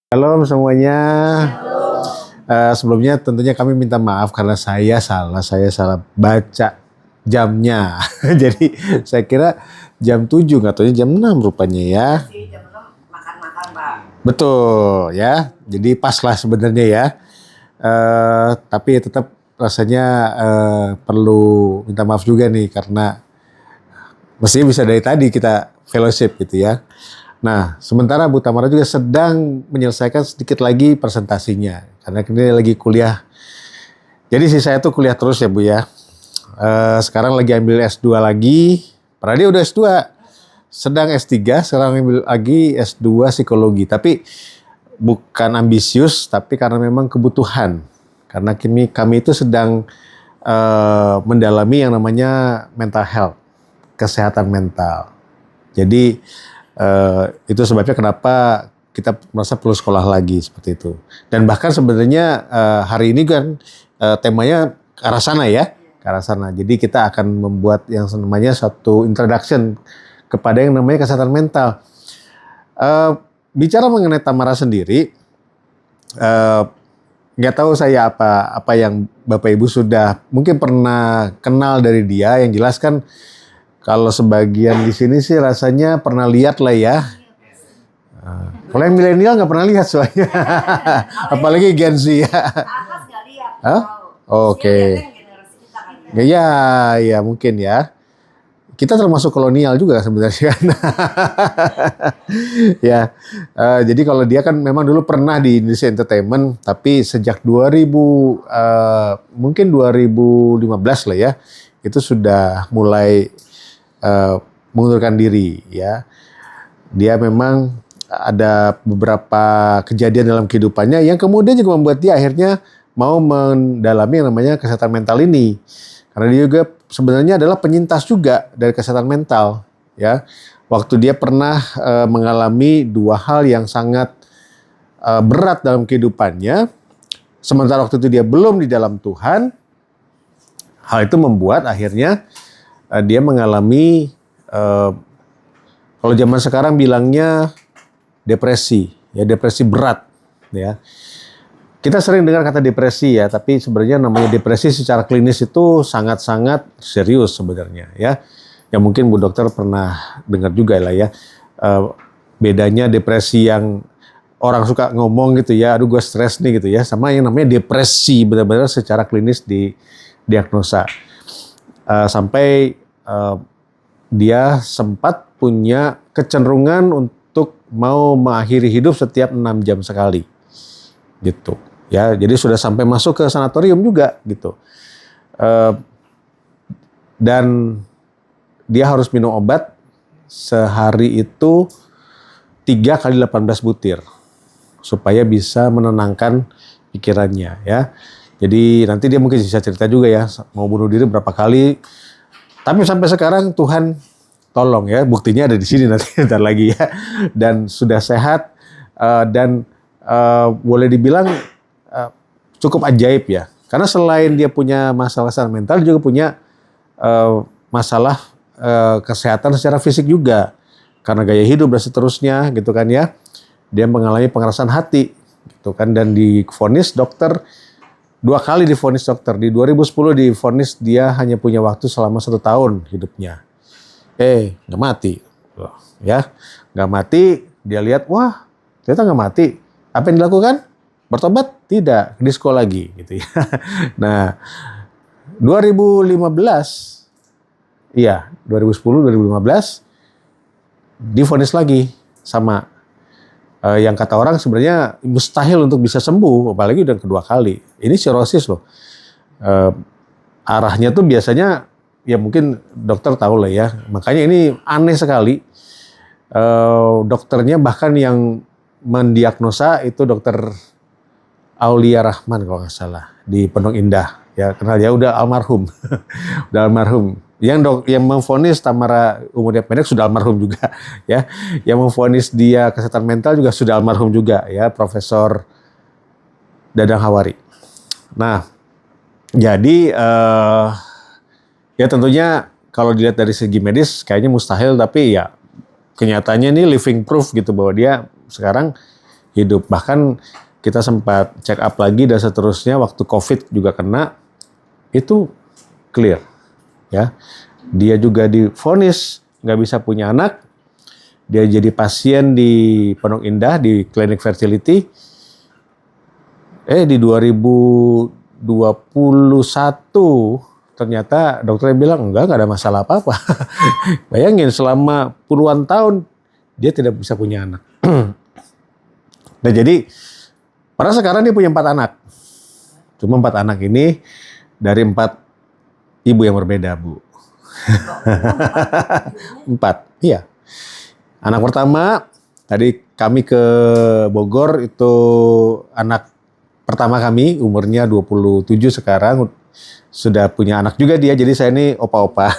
Halo semuanya. Sebelumnya tentunya kami minta maaf karena saya salah baca jamnya. Jadi saya kira jam 7, nggak taunya jam 6 rupanya ya. Jam 6 makan-makan, Pak. Betul ya. Jadi pas lah sebenarnya ya. Tapi tetap rasanya perlu minta maaf juga nih karena mestinya bisa dari tadi kita fellowship gitu ya. Nah, sementara Bu Tamara juga sedang menyelesaikan sedikit lagi presentasinya. Karena ini lagi kuliah. Jadi saya tuh kuliah terus ya Bu ya. Sekarang lagi ambil S2 lagi. Padahal dia udah S2. Sedang S3, sekarang ambil lagi S2 psikologi. Tapi bukan ambisius, tapi karena memang kebutuhan. Karena kami itu sedang mendalami yang namanya mental health. Kesehatan mental. Jadi itu sebabnya kenapa kita merasa perlu sekolah lagi seperti itu. Dan bahkan sebenarnya hari ini kan temanya ke arah sana ya, ke arah sana. Jadi kita akan membuat yang namanya satu introduction kepada yang namanya kesehatan mental. Bicara mengenai Tamara sendiri, nggak tahu saya apa yang Bapak Ibu sudah mungkin pernah kenal dari dia. Yang jelas kan kalau sebagian di sini sih rasanya pernah lihat lah ya. Kalau yang milenial nggak pernah lihat soalnya. Apalagi Gen Z ya. Atas nggak lihat. Hah? Oke. Generasi kita kan ya. Ya mungkin ya. Kita termasuk kolonial juga sebenarnya. Ya, jadi kalau dia kan memang dulu pernah di Indonesia Entertainment, tapi sejak 2000 mungkin 2015 lah ya, itu sudah mulai mengundurkan diri ya. Dia memang ada beberapa kejadian dalam kehidupannya yang kemudian juga membuat dia akhirnya mau mendalami yang namanya kesehatan mental ini. Karena dia juga sebenarnya adalah penyintas juga dari kesehatan mental ya. Waktu dia pernah mengalami dua hal yang sangat berat dalam kehidupannya. Sementara waktu itu dia belum di dalam Tuhan. Hal itu membuat akhirnya dia mengalami kalau zaman sekarang bilangnya depresi, ya depresi berat, ya. Kita sering dengar kata depresi ya, tapi sebenarnya namanya depresi secara klinis itu sangat-sangat serius sebenarnya, ya. Ya mungkin Bu Dokter pernah dengar juga lah ya. Bedanya depresi yang orang suka ngomong gitu ya, aduh gue stres nih gitu ya, sama yang namanya depresi benar-benar secara klinis di diagnosa. Sampai dia sempat punya kecenderungan untuk mau mengakhiri hidup setiap 6 jam sekali. Gitu. Ya, jadi sudah sampai masuk ke sanatorium juga gitu. Dan dia harus minum obat sehari itu 3 kali 18 butir supaya bisa menenangkan pikirannya ya. Jadi nanti dia mungkin bisa cerita juga ya mau bunuh diri berapa kali. Tapi sampai sekarang Tuhan tolong ya, buktinya ada di sini nanti bentar lagi ya. Dan sudah sehat dan boleh dibilang cukup ajaib ya. Karena selain dia punya masalah kesehatan mental, dia juga punya masalah kesehatan secara fisik juga. Karena gaya hidup dan seterusnya gitu kan ya. Dia mengalami pengerasan hati gitu kan, dan divonis dokter 2 kali divonis dokter. Di 2010 divonis dia hanya punya waktu selama 1 tahun hidupnya. Nggak mati. Ya, nggak mati. Dia lihat, wah ternyata nggak mati. Apa yang dilakukan? Bertobat? Tidak. Disko lagi. Gitu ya. Nah, 2015, 2010-2015, divonis lagi sama yang kata orang sebenarnya mustahil untuk bisa sembuh, apalagi udah kedua kali. Ini cirrosis loh. Arahnya tuh biasanya ya mungkin dokter tahu lah ya. Makanya ini aneh sekali. Dokternya bahkan yang mendiagnosa itu dokter Aulia Rahman kalau nggak salah di Pondok Indah. Ya kenal ya, udah almarhum. Udah almarhum. Yang memvonis Tamara umurnya pendek sudah almarhum juga ya. Yang memvonis dia kesehatan mental juga sudah almarhum juga ya, Profesor Dadang Hawari. Nah, jadi ya tentunya kalau dilihat dari segi medis kayaknya mustahil, tapi ya kenyataannya ini living proof gitu bahwa dia sekarang hidup. Bahkan kita sempat check up lagi dan seterusnya waktu COVID juga kena, itu clear. Ya, dia juga divonis nggak bisa punya anak. Dia jadi pasien di Pondok Indah di klinik fertility. Di 2021 ternyata dokternya bilang nggak ada masalah apa-apa. Bayangin selama puluhan tahun dia tidak bisa punya anak. Nah jadi pada sekarang dia punya 4 anak. Cuma 4 anak ini dari 4 ibu yang berbeda, Bu. 4, iya. Anak pertama, tadi kami ke Bogor, itu anak pertama kami, umurnya 27 sekarang, sudah punya anak juga dia, jadi saya ini opa-opa.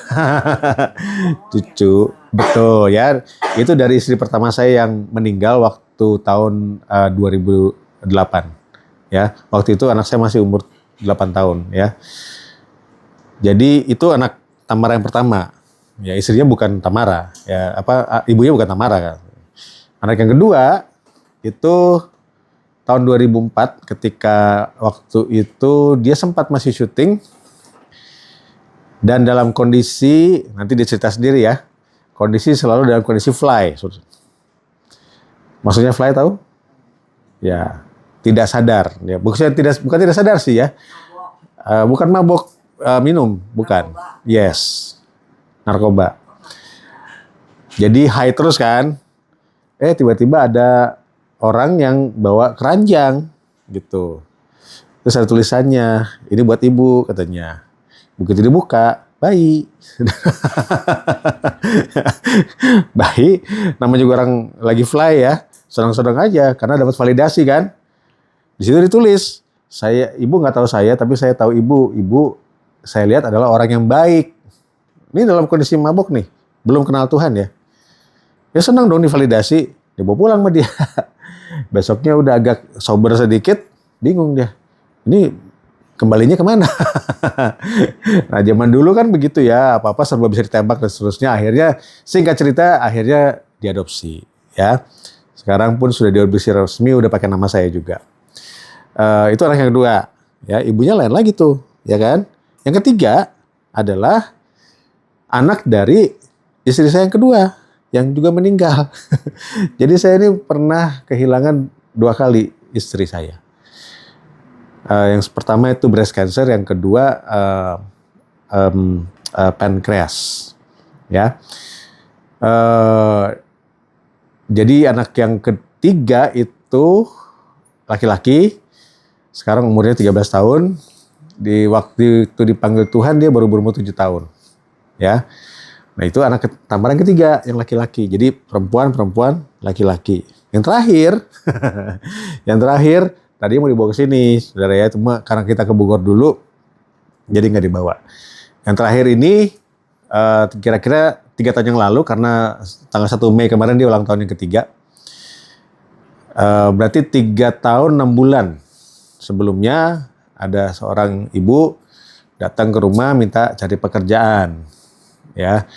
Cucu, betul ya. Itu dari istri pertama saya yang meninggal waktu tahun 2008. Ya, waktu itu anak saya masih umur 8 tahun ya. Jadi itu anak Tamara yang pertama. Ya, istrinya bukan Tamara, ya ibunya bukan Tamara kan. Anak yang kedua itu tahun 2004 ketika waktu itu dia sempat masih syuting dan dalam kondisi, nanti dia cerita sendiri ya, kondisi selalu dalam kondisi fly. Maksudnya fly tahu? Ya, tidak sadar. Ya, bukan tidak sadar sih ya. Bukan mabok minum, bukan. Yes. Narkoba. Jadi high terus kan. Tiba-tiba ada orang yang bawa keranjang gitu. Terus ada tulisannya, ini buat ibu katanya. Begitu dibuka, bayi. Bayi, namanya juga orang lagi fly ya. Sedang-sedang aja karena dapat validasi kan. Di situ ditulis, ibu nggak tahu saya, tapi saya tahu ibu. Ibu saya lihat adalah orang yang baik. Ini dalam kondisi mabuk nih, belum kenal Tuhan ya. Ya senang dong divalidasi, dibawa pulang sama dia. Besoknya udah agak sober sedikit, bingung dia. Ini kembalinya kemana? Nah zaman dulu kan begitu ya, apa-apa serba bisa ditembak dan seterusnya. Akhirnya, singkat cerita, akhirnya diadopsi. Ya, sekarang pun sudah diadopsi resmi, udah pakai nama saya juga. Itu anak yang kedua. Ya, ibunya lain lagi tuh, ya kan? Yang ketiga adalah anak dari istri saya yang kedua, yang juga meninggal. Jadi saya ini pernah kehilangan 2 kali istri saya. Yang pertama itu breast cancer, yang kedua pankreas. Ya. Jadi anak yang ketiga itu laki-laki, sekarang umurnya 13 tahun. Di waktu itu dipanggil Tuhan dia baru berumur 7 tahun. Ya, nah itu anak Tamara yang ketiga yang laki-laki. Jadi perempuan, laki-laki. Yang terakhir, tadi mau dibawa ke sini, saudara ya. Cuma karena kita ke Bogor dulu, jadi nggak dibawa. Yang terakhir ini kira-kira 3 tahun yang lalu, karena tanggal 1 Mei kemarin dia ulang tahun yang ketiga. Berarti 3 tahun 6 bulan sebelumnya ada seorang ibu datang ke rumah minta cari pekerjaan. Ya,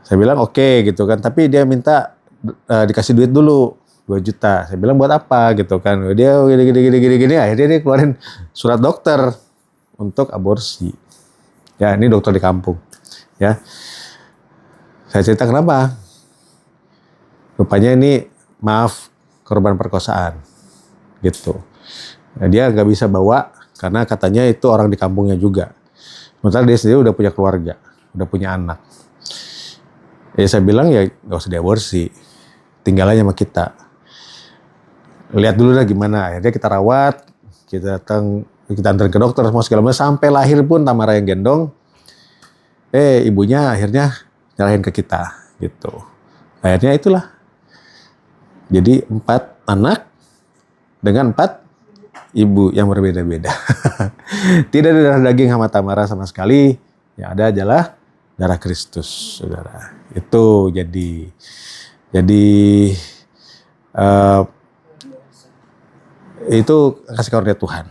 saya bilang oke gitu kan, tapi dia minta dikasih duit dulu 2 juta. Saya bilang buat apa gitu kan, dia gini, akhirnya dia keluarin surat dokter untuk aborsi. Ya, ini dokter di kampung. Ya, saya cerita kenapa. Rupanya ini maaf korban perkosaan gitu. Nah, dia nggak bisa bawa karena katanya itu orang di kampungnya juga. Sementara dia sendiri udah punya keluarga, udah punya anak. Ya saya bilang ya nggak usah diaborsi, tinggal aja sama kita. Lihat dulu dah gimana. Akhirnya kita rawat, kita antar ke dokter semua segala macam, sampai lahir pun Tamara yang gendong. Ibunya akhirnya nyerahin ke kita gitu. Akhirnya itulah. Jadi 4 anak dengan 4 ibu yang berbeda-beda. Tidak ada darah daging sama Tamara sama sekali. Yang ada adalah darah Kristus, saudara. Itu jadi itu kasih karunia Tuhan.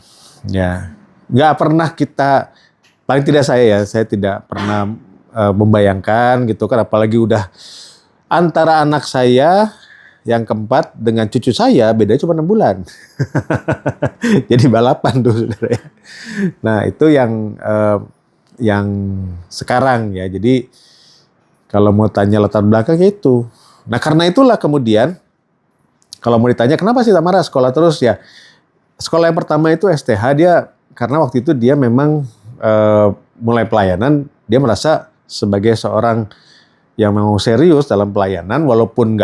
Ya, nggak pernah kita, paling tidak saya tidak pernah membayangkan gitu kan, apalagi udah antara anak saya yang keempat dengan cucu saya bedanya cuma 6 bulan. Jadi balapan tuh saudara ya. Nah itu yang sekarang ya. Jadi kalau mau tanya latar belakangnya itu. Nah karena itulah kemudian kalau mau ditanya kenapa sih Tamara sekolah terus ya. Sekolah yang pertama itu STH dia karena waktu itu dia memang mulai pelayanan dia merasa sebagai seorang yang mau serius dalam pelayanan walaupun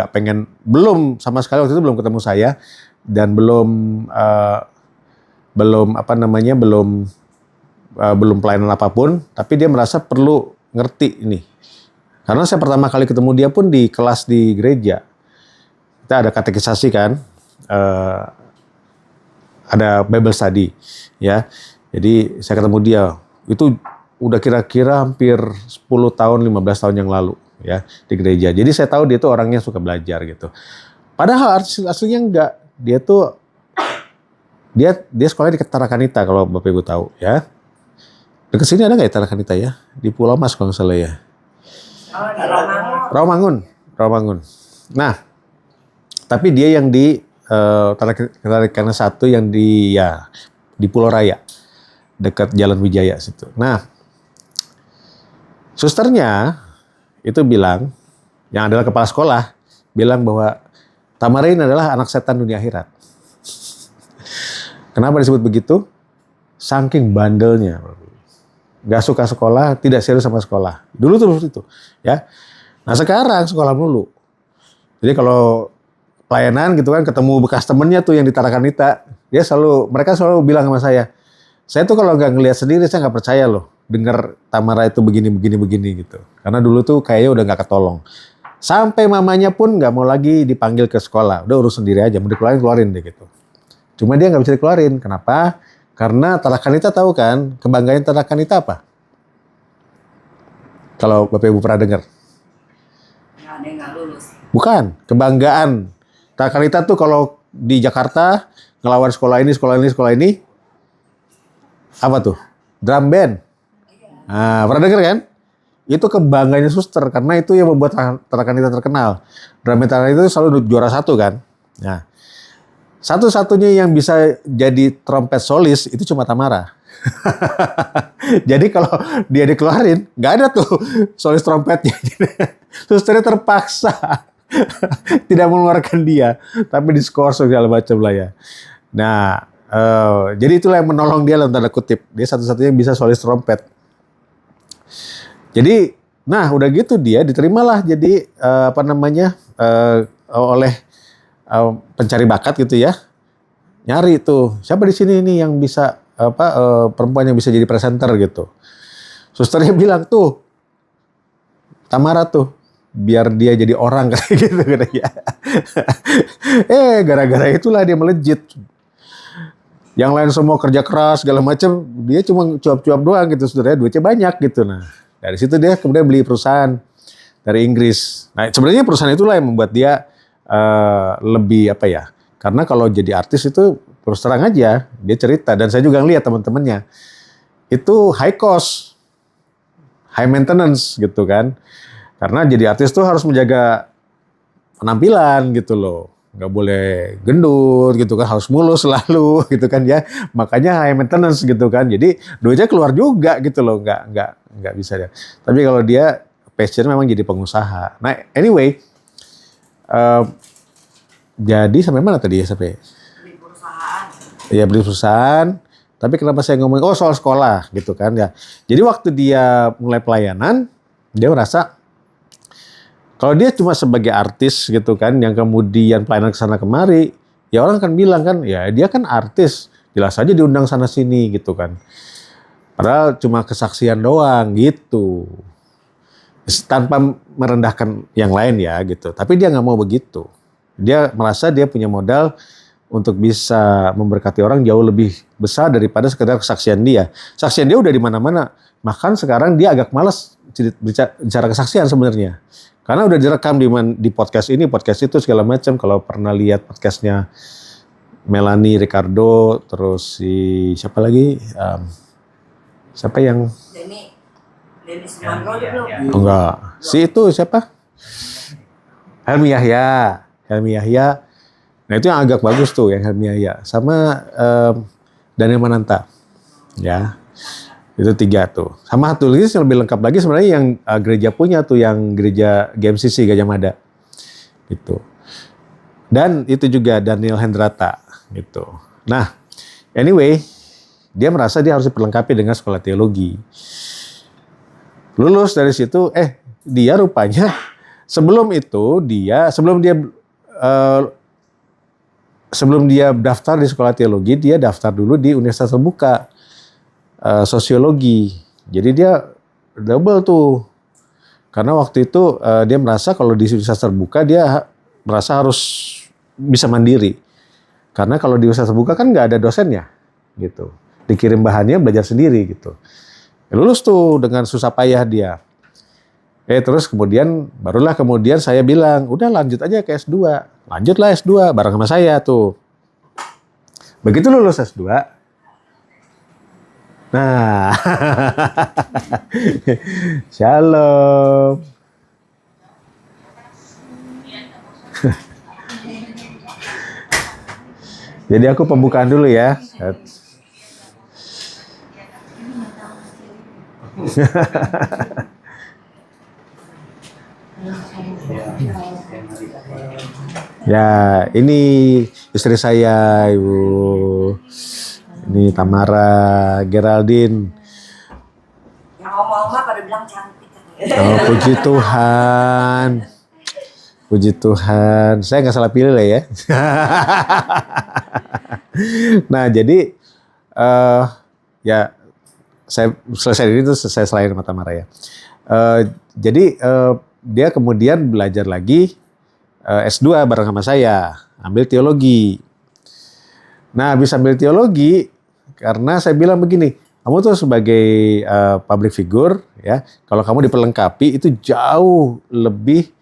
belum sama sekali waktu itu belum ketemu saya dan belum pelayanan apapun tapi dia merasa perlu ngerti ini karena saya pertama kali ketemu dia pun di kelas di gereja kita ada katekisasi kan ada Bible study ya jadi saya ketemu dia itu udah kira-kira hampir 10 tahun 15 tahun yang lalu ya di gereja. Jadi saya tahu dia tuh orangnya suka belajar gitu. Padahal aslinya enggak. Dia sekolah di Tarakanita kalau Bapak Ibu tahu ya. Dekat sini ada nggak ya Tarakanita ya? Di Pulau Mas kalau nggak salah ya. Oh, di Rawamangun. Rawamangun. Nah, tapi dia yang di Tarakanita 1 yang di Pulau Raya dekat Jalan Wijaya situ. Nah, susternya itu bilang, yang adalah kepala sekolah, bilang bahwa Tamara ini adalah anak setan dunia akhirat. Kenapa disebut begitu? Saking bandelnya. Gak suka sekolah, tidak serius sama sekolah. Dulu terus itu. Ya. Nah sekarang sekolah mulu. Jadi kalau pelayanan gitu kan, ketemu bekas temennya tuh yang di Tarakanita, mereka selalu bilang sama saya tuh kalau nggak ngelihat sendiri, saya nggak percaya loh. Dengar Tamara itu begini gitu. Karena dulu tuh kayaknya udah nggak ketolong. Sampai mamanya pun nggak mau lagi dipanggil ke sekolah. Udah urus sendiri aja, mau keluarin deh gitu. Cuma dia nggak bisa dikeluarin. Kenapa? Karena Tarakanita tahu kan, kebanggaan Tarakanita apa? Kalau Bapak Ibu pernah dengar? Nggak ada yang nggak lulus. Bukan, kebanggaan. Tarakanita tuh kalau di Jakarta, ngelawan sekolah ini, apa tuh? Drum band. Nah, pernah dengar kan? Itu kebanggaannya suster karena itu yang membuat Tarakanita terkenal. Drum band Tarakanita itu selalu juara 1 kan. Nah, satu-satunya yang bisa jadi trompet solis itu cuma Tamara. Jadi kalau dia dikeluarin, nggak ada tuh solis trompetnya. Susternya terpaksa tidak mengeluarkan dia, tapi diskor segala macam lah ya. Nah, jadi itulah yang menolong dia dalam tanda kutip. Dia satu-satunya yang bisa solis trompet. Jadi, nah udah gitu dia diterimalah jadi oleh pencari bakat gitu ya. Nyari tuh siapa di sini ini yang bisa perempuan yang bisa jadi presenter gitu. Susternya bilang tuh Tamara tuh biar dia jadi orang kayak gitu katanya. Gara-gara itulah dia melejit. Yang lain semua kerja keras segala macam, dia cuma cuap-cuap doang gitu, saudara, duitnya banyak gitu. Nah, dari situ dia kemudian beli perusahaan dari Inggris. Nah, sebenarnya perusahaan itulah yang membuat dia lebih karena kalau jadi artis itu terus terang aja, dia cerita dan saya juga ngeliat teman-temannya. Itu high cost, high maintenance gitu kan. Karena jadi artis tuh harus menjaga penampilan gitu loh. Nggak boleh gendut gitu kan, harus mulus selalu gitu kan ya. Makanya high maintenance gitu kan. Jadi duitnya keluar juga gitu loh, nggak bisa ya. Tapi kalau dia passion memang jadi pengusaha. Nah anyway, jadi sampai mana tadi ya sampai? Beli perusahaan. Iya beli perusahaan. Tapi kenapa saya ngomong soal sekolah gitu kan ya. Jadi waktu dia mulai pelayanan, dia merasa kalau dia cuma sebagai artis gitu kan, yang kemudian pelayanan kesana kemari, ya orang akan bilang kan, ya dia kan artis, jelas aja diundang sana sini gitu kan. Padahal cuma kesaksian doang gitu, tanpa merendahkan yang lain ya gitu. Tapi dia nggak mau begitu. Dia merasa dia punya modal untuk bisa memberkati orang jauh lebih besar daripada sekedar kesaksian dia. Kesaksian dia udah di mana-mana. Bahkan sekarang dia agak malas bicara kesaksian sebenarnya. Karena udah direkam di podcast ini, podcast itu segala macam. Kalau pernah lihat podcastnya Melanie Ricardo, terus si siapa lagi? Siapa yang? Denny Sumantro belum? Enggak. Si itu siapa? Helmi Yahya. Helmi Yahya. Nah itu yang agak bagus tuh, yang Helmi Yahya. Sama Daniel Mananta. Ya, itu 3 tuh. Sama satu lagi yang lebih lengkap lagi sebenarnya yang gereja punya tuh, yang gereja GMCC Gajah Mada. Gitu. Dan itu juga Daniel Hendrata. Gitu. Nah, anyway, dia merasa dia harus diperlengkapi dengan sekolah teologi. Lulus dari situ, dia rupanya sebelum dia daftar di sekolah teologi, dia daftar dulu di Universitas Terbuka sosiologi. Jadi dia double tuh. Karena waktu itu dia merasa kalau di Universitas Terbuka dia merasa harus bisa mandiri. Karena kalau di Universitas Terbuka kan nggak ada dosennya, gitu. Dikirim bahannya belajar sendiri, gitu. Lulus tuh dengan susah payah dia. Terus barulah kemudian saya bilang, udah lanjut aja ke S2. Lanjutlah S2 bareng sama saya tuh. Begitu lulus S2, nah, shalom. Jadi aku pembukaan dulu ya. Ya, ini istri saya, Ibu. Ini Tamara, Geraldine. Yang oma-oma pada bilang cantik. Oh, puji Tuhan. Puji Tuhan. Saya nggak salah pilih lah ya. Nah, jadi ya saya selesai ini tuh saya selain sama Tamara ya. Jadi dia kemudian belajar lagi S2 bareng sama saya, ambil teologi. Nah, bisa ambil teologi karena saya bilang begini, kamu tuh sebagai public figure ya, kalau kamu diperlengkapi itu jauh lebih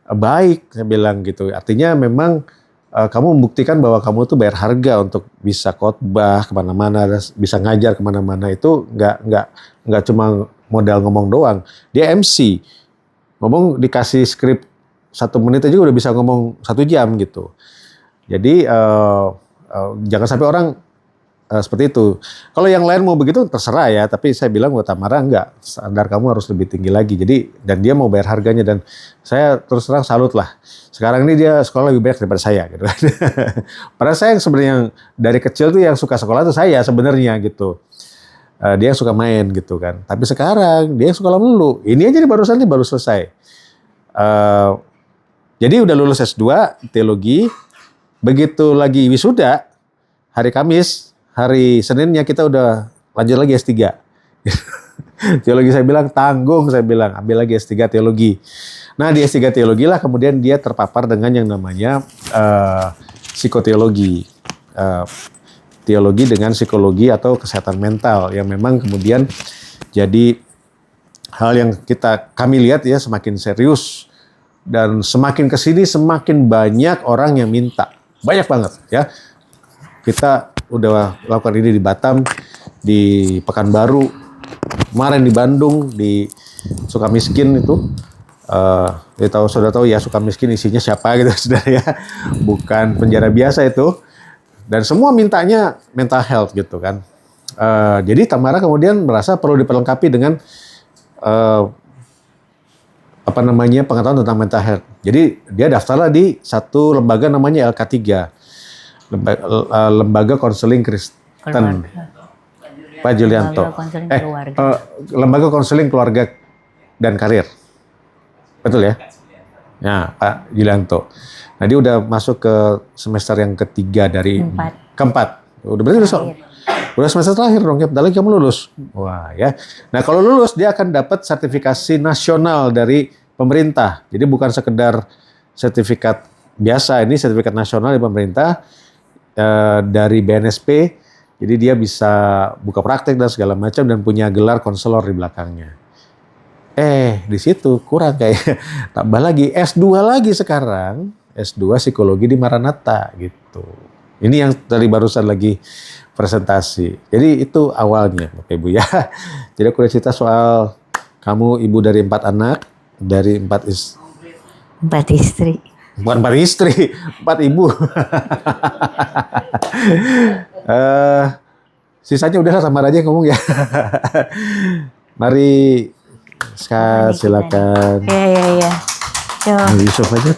baik, saya bilang gitu. Artinya memang kamu membuktikan bahwa kamu tuh bayar harga untuk bisa khotbah kemana-mana, bisa ngajar kemana-mana. Itu nggak cuma modal ngomong doang. Dia MC, ngomong dikasih skrip 1 menit aja udah bisa ngomong 1 jam gitu. Jadi jangan sampai orang seperti itu. Kalau yang lain mau begitu terserah ya, tapi saya bilang buat Tamara enggak, standar kamu harus lebih tinggi lagi. Jadi dan dia mau bayar harganya dan saya terus terang salut lah. Sekarang ini dia sekolah lebih banyak daripada saya gitu. Padahal saya yang sebenarnya yang dari kecil tuh yang suka sekolah tuh saya sebenarnya gitu. Dia suka main gitu kan. Tapi sekarang dia sekolah dulu. Ini aja nih baru selesai. Jadi udah lulus S2 teologi. Begitu lagi wisuda hari Kamis, hari Seninnya kita udah lanjut lagi S3. Teologi saya bilang tanggung, saya bilang ambil lagi S3 teologi. Nah di S3 teologi lah kemudian dia terpapar dengan yang namanya psikoteologi. Teologi dengan psikologi atau kesehatan mental yang memang kemudian jadi hal yang kami lihat ya semakin serius dan semakin kesini semakin banyak orang yang minta, banyak banget ya. Kita udah lakukan ini di Batam, di Pekanbaru, kemarin di Bandung, di Sukamiskin itu. Sudah tahu ya Sukamiskin isinya siapa gitu saudara ya, bukan penjara biasa itu. Dan semua mintanya mental health gitu kan. Jadi Tamara kemudian merasa perlu diperlengkapi dengan pengetahuan tentang mental health. Jadi dia daftarlah di satu lembaga namanya LK3, lembaga konseling Kristen, Pak Julianto. Lembaga konseling keluarga dan karir, betul ya? Ya, Pak Julianto. Nah dia udah masuk ke semester yang ketiga dari keempat. Udah berarti udah semester terakhir dong, ya. Bentar lagi kamu lulus. Wah ya. Nah kalau lulus dia akan dapat sertifikasi nasional dari pemerintah. Jadi bukan sekedar sertifikat biasa, ini sertifikat nasional dari pemerintah dari BNSP. Jadi dia bisa buka praktek dan segala macam dan punya gelar konselor di belakangnya. Di situ kurang kayak tambah lagi S2 lagi sekarang. S2 psikologi di Maranatha gitu. Ini yang tadi barusan lagi presentasi. Jadi itu awalnya, Bapak Ibu ya. Jadi aku udah cerita soal kamu ibu dari 4 anak, dari 4 istri. Bukan 4 istri, 4 ibu. Sisanya udahlah tamar aja ngomong ya. Mari, Ska, silakan. Iya. Yusuf aja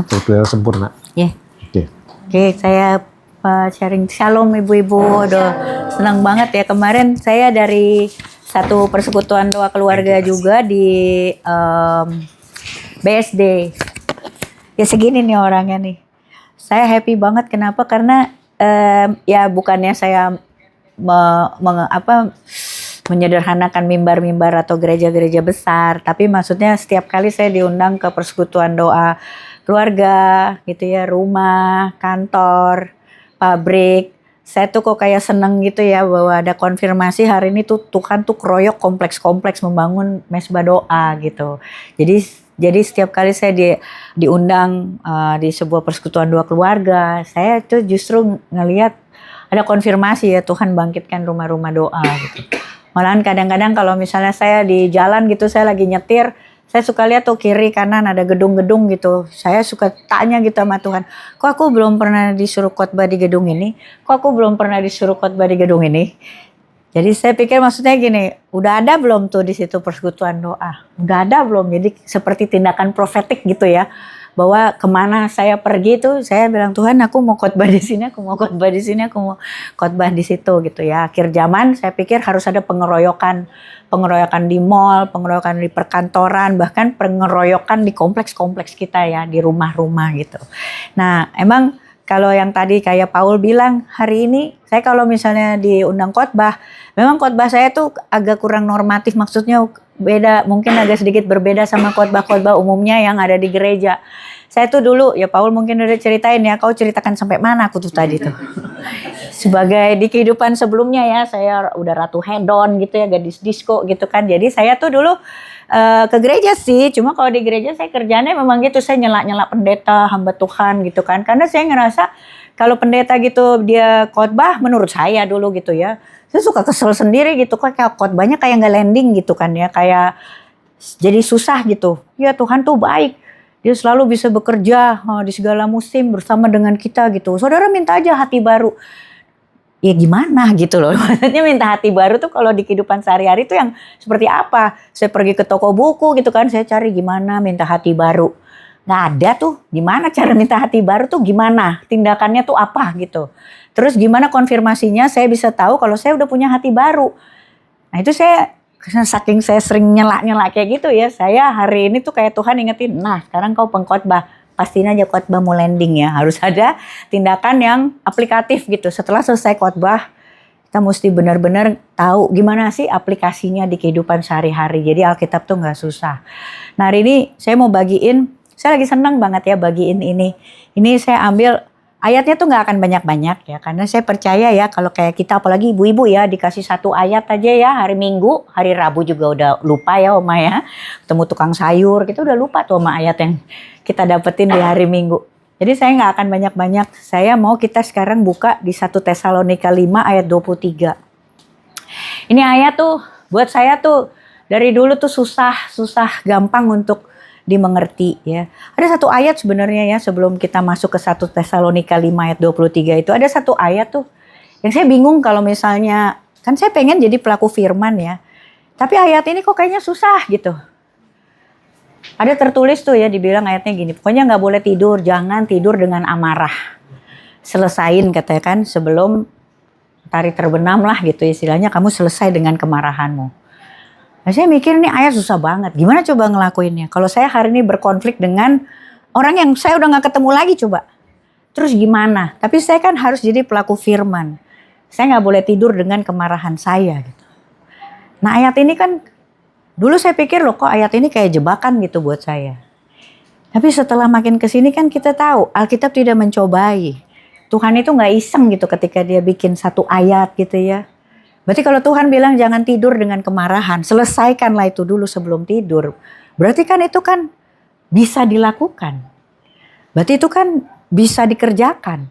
terpilih sempurna. Ya. Oke. Oke, saya sharing shalom ibu-ibu. Aduh, senang banget ya kemarin saya dari satu persekutuan doa keluarga juga di BSD. Ya segini nih orangnya nih. Saya happy banget kenapa? Karena ya bukannya saya menyederhanakan mimbar-mimbar atau gereja-gereja besar, tapi maksudnya setiap kali saya diundang ke persekutuan doa keluarga gitu ya, rumah, kantor, pabrik, saya tuh kok kayak seneng gitu ya bahwa ada konfirmasi hari ini tuh Tuhan tuh keroyok kompleks-kompleks membangun mesbah doa gitu. Jadi setiap kali saya diundang di sebuah persekutuan doa keluarga, saya tuh justru ngelihat ada konfirmasi ya Tuhan bangkitkan rumah-rumah doa gitu. Malahan kadang-kadang kalau misalnya saya di jalan gitu, saya lagi nyetir, saya suka lihat tuh kiri kanan ada gedung-gedung gitu. Saya suka tanya gitu sama Tuhan, kok aku belum pernah disuruh khotbah di gedung ini? Kok aku belum pernah disuruh khotbah di gedung ini? Jadi saya pikir maksudnya gini, udah ada belum tuh di situ persekutuan doa? Udah ada belum? Jadi seperti tindakan profetik gitu ya. Bahwa kemana saya pergi tuh saya bilang Tuhan aku mau khotbah di sini, aku mau khotbah di sini, aku mau khotbah di situ gitu ya. Akhir zaman saya pikir harus ada pengeroyokan di mall, pengeroyokan di perkantoran, bahkan pengeroyokan di kompleks-kompleks kita ya, di rumah-rumah gitu. Nah, emang kalau yang tadi kayak Paul bilang hari ini saya kalau misalnya diundang khotbah, memang khotbah saya tuh agak kurang normatif, maksudnya beda, mungkin agak sedikit berbeda sama khotbah-khotbah umumnya yang ada di gereja. Saya tuh dulu, ya Paul mungkin udah ceritain ya, kau ceritakan sampai mana aku tuh tadi tuh. Sebagai di kehidupan sebelumnya ya, saya udah ratu hedon gitu ya, gadis disco gitu kan. Jadi saya tuh dulu ke gereja sih, cuma kalau di gereja saya kerjanya memang gitu, saya nyela-nyela pendeta, hamba Tuhan gitu kan. Karena saya ngerasa kalau pendeta gitu dia khotbah menurut saya dulu gitu ya, saya suka kesel sendiri gitu, kok kayak khotbahnya kayak nggak landing gitu kan ya, kayak jadi susah gitu. Ya Tuhan tuh baik, dia selalu bisa bekerja di segala musim bersama dengan kita gitu. Saudara minta aja hati baru. Ya gimana gitu loh, maksudnya minta hati baru tuh kalau di kehidupan sehari-hari tuh yang seperti apa? Saya pergi ke toko buku gitu kan, saya cari gimana minta hati baru. Nggak ada tuh, gimana cara minta hati baru tuh gimana? Tindakannya tuh apa gitu. Terus gimana konfirmasinya saya bisa tahu kalau saya udah punya hati baru. Nah itu saya, saking saya sering nyela-nyela kayak gitu ya, saya hari ini tuh kayak Tuhan ingetin, nah sekarang kau pengkhotbah, pastiin aja khotbah mau landing ya, harus ada tindakan yang aplikatif gitu. Setelah selesai khotbah, kita mesti benar-benar tahu gimana sih aplikasinya di kehidupan sehari-hari. Jadi Alkitab tuh nggak susah. Nah hari ini saya mau bagiin, saya lagi senang banget ya bagiin ini. Ini saya ambil ayatnya tuh nggak akan banyak-banyak ya, karena saya percaya ya kalau kayak kita apalagi ibu-ibu ya dikasih satu ayat aja ya hari Minggu, hari Rabu juga udah lupa ya Oma ya, ketemu tukang sayur kita udah lupa tuh sama ayat yang kita dapetin di hari Minggu. Jadi saya nggak akan banyak-banyak, saya mau kita sekarang buka di 1 Tesalonika 5 ayat 23. Ini ayat tuh buat saya tuh dari dulu tuh susah gampang untuk dimengerti ya. Ada satu ayat sebenarnya ya sebelum kita masuk ke 1 Tesalonika 5 ayat 23 itu ada satu ayat tuh yang saya bingung kalau misalnya, kan saya pengen jadi pelaku firman ya. Tapi ayat ini kok kayaknya susah gitu. Ada tertulis tuh ya dibilang ayatnya gini, pokoknya nggak boleh tidur, jangan tidur dengan amarah. Selesain katanya kan sebelum matahari terbenam lah gitu istilahnya, kamu selesai dengan kemarahanmu. Nah, saya mikir nih ayat susah banget. Gimana coba ngelakuinnya? Kalau saya hari ini berkonflik dengan orang yang saya udah gak ketemu lagi coba. Terus gimana? Tapi saya kan harus jadi pelaku firman. Saya gak boleh tidur dengan kemarahan saya. Gitu. Nah ayat ini kan, dulu saya pikir loh kok ayat ini kayak jebakan gitu buat saya. Tapi setelah makin kesini kan kita tahu Alkitab tidak mencobai. Tuhan itu gak iseng gitu ketika dia bikin satu ayat gitu ya. Berarti kalau Tuhan bilang jangan tidur dengan kemarahan, selesaikanlah itu dulu sebelum tidur. Berarti kan itu kan bisa dilakukan. Berarti itu kan bisa dikerjakan.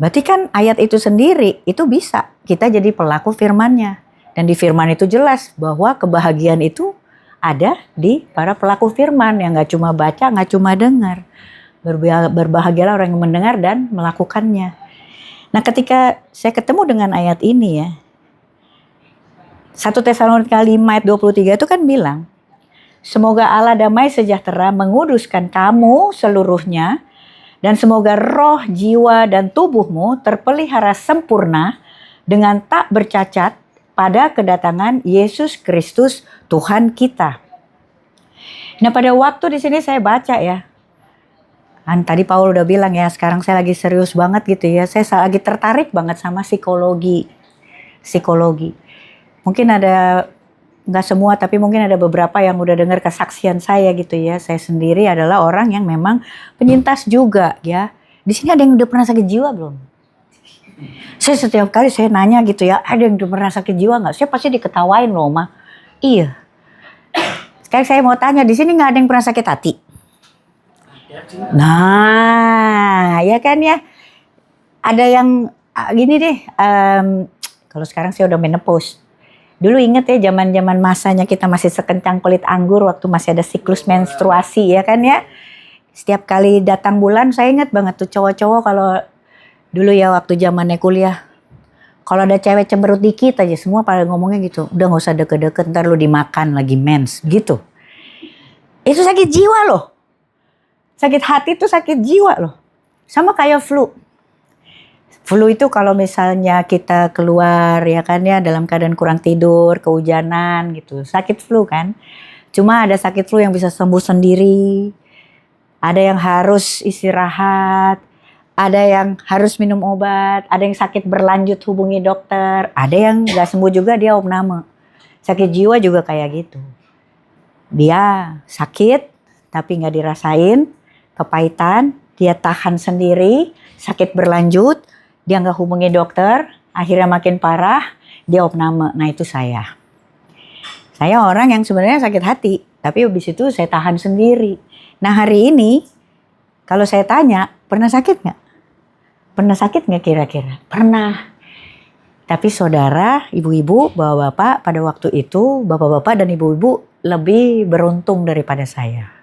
Berarti kan ayat itu sendiri itu bisa kita jadi pelaku firman-Nya. Dan di firman itu jelas bahwa kebahagiaan itu ada di para pelaku firman yang gak cuma baca, gak cuma dengar. Berbahagialah orang yang mendengar dan melakukannya. Nah, ketika saya ketemu dengan ayat ini ya, 1 Tesalonika 5 ayat 23 itu kan bilang, semoga Allah damai sejahtera menguduskan kamu seluruhnya, dan semoga roh, jiwa, dan tubuhmu terpelihara sempurna dengan tak bercacat pada kedatangan Yesus Kristus Tuhan kita. Nah, pada waktu di sini saya baca ya, kan tadi Paul udah bilang ya, sekarang saya lagi serius banget gitu ya, saya lagi tertarik banget sama psikologi. Mungkin ada, nggak semua, tapi mungkin ada beberapa yang udah dengar kesaksian saya gitu ya. Saya sendiri adalah orang yang memang penyintas juga ya. Di sini ada yang udah pernah sakit jiwa belum? Saya setiap kali saya nanya gitu ya, ada yang udah pernah sakit jiwa nggak? Saya pasti diketawain loh, Ma. Iya. Sekarang saya mau tanya, di sini nggak ada yang pernah sakit hati? Nah, ya kan ya. Ada yang gini deh, kalau sekarang saya udah menopause. Dulu inget ya zaman-zaman masanya kita masih sekencang kulit anggur waktu masih ada siklus menstruasi ya kan ya. Setiap kali datang bulan saya inget banget tuh cowok-cowok kalau dulu ya waktu zamannya kuliah. Kalau ada cewek cemberut dikit aja semua pada ngomongnya gitu. Udah gak usah deket-deket, ntar lu dimakan lagi mens gitu. Itu sakit jiwa loh. Sakit hati itu sakit jiwa loh. Sama kayak flu. Flu itu kalau misalnya kita keluar ya kan ya dalam keadaan kurang tidur, kehujanan gitu. Sakit flu kan. Cuma ada sakit flu yang bisa sembuh sendiri. Ada yang harus istirahat. Ada yang harus minum obat. Ada yang sakit berlanjut hubungi dokter. Ada yang gak sembuh juga dia opname. Sakit jiwa juga kayak gitu. Dia sakit tapi gak dirasain. Kepahitan, dia tahan sendiri, sakit berlanjut, dia nggak hubungi dokter, akhirnya makin parah, dia opname. Nah itu saya. Saya orang yang sebenarnya sakit hati, tapi habis itu saya tahan sendiri. Nah hari ini, kalau saya tanya, pernah sakit nggak? Pernah sakit nggak kira-kira? Pernah. Tapi saudara, ibu-ibu, bapak-bapak pada waktu itu, bapak-bapak dan ibu-ibu lebih beruntung daripada saya.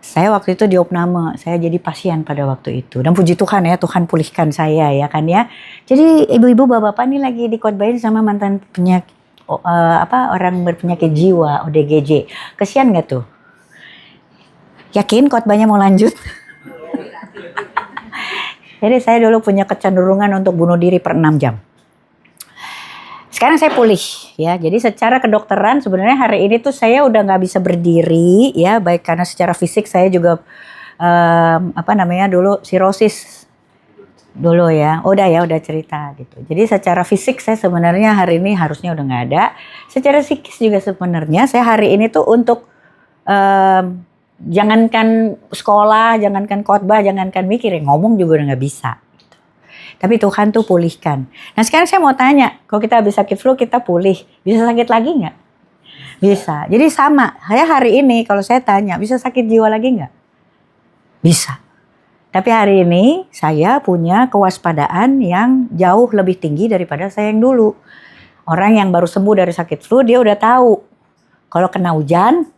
Saya waktu itu diopname, saya jadi pasien pada waktu itu. Dan puji Tuhan ya, Tuhan pulihkan saya ya kan ya. Jadi ibu-ibu bapak-bapak ini lagi dikotbahin sama mantan penyakit, orang berpenyakit jiwa, ODGJ. Kesian gak tuh? Yakin khotbahnya mau lanjut? Jadi saya dulu punya kecenderungan untuk bunuh diri per 6 jam. Sekarang saya pulih ya, jadi secara kedokteran sebenarnya hari ini tuh saya udah nggak bisa berdiri ya, baik karena secara fisik saya juga dulu sirosis dulu ya, udah cerita gitu. Jadi secara fisik saya sebenarnya hari ini harusnya udah nggak ada. Secara psikis juga sebenarnya saya hari ini tuh untuk jangankan sekolah, jangankan khotbah, jangankan mikir, ngomong juga udah nggak bisa. Tapi Tuhan tuh pulihkan. Nah sekarang saya mau tanya, kalau kita habis sakit flu kita pulih, bisa sakit lagi nggak? Bisa. Jadi sama, saya hari ini kalau saya tanya, bisa sakit jiwa lagi nggak? Bisa. Tapi hari ini saya punya kewaspadaan yang jauh lebih tinggi daripada saya yang dulu. Orang yang baru sembuh dari sakit flu, dia udah tahu. Kalau kena hujan,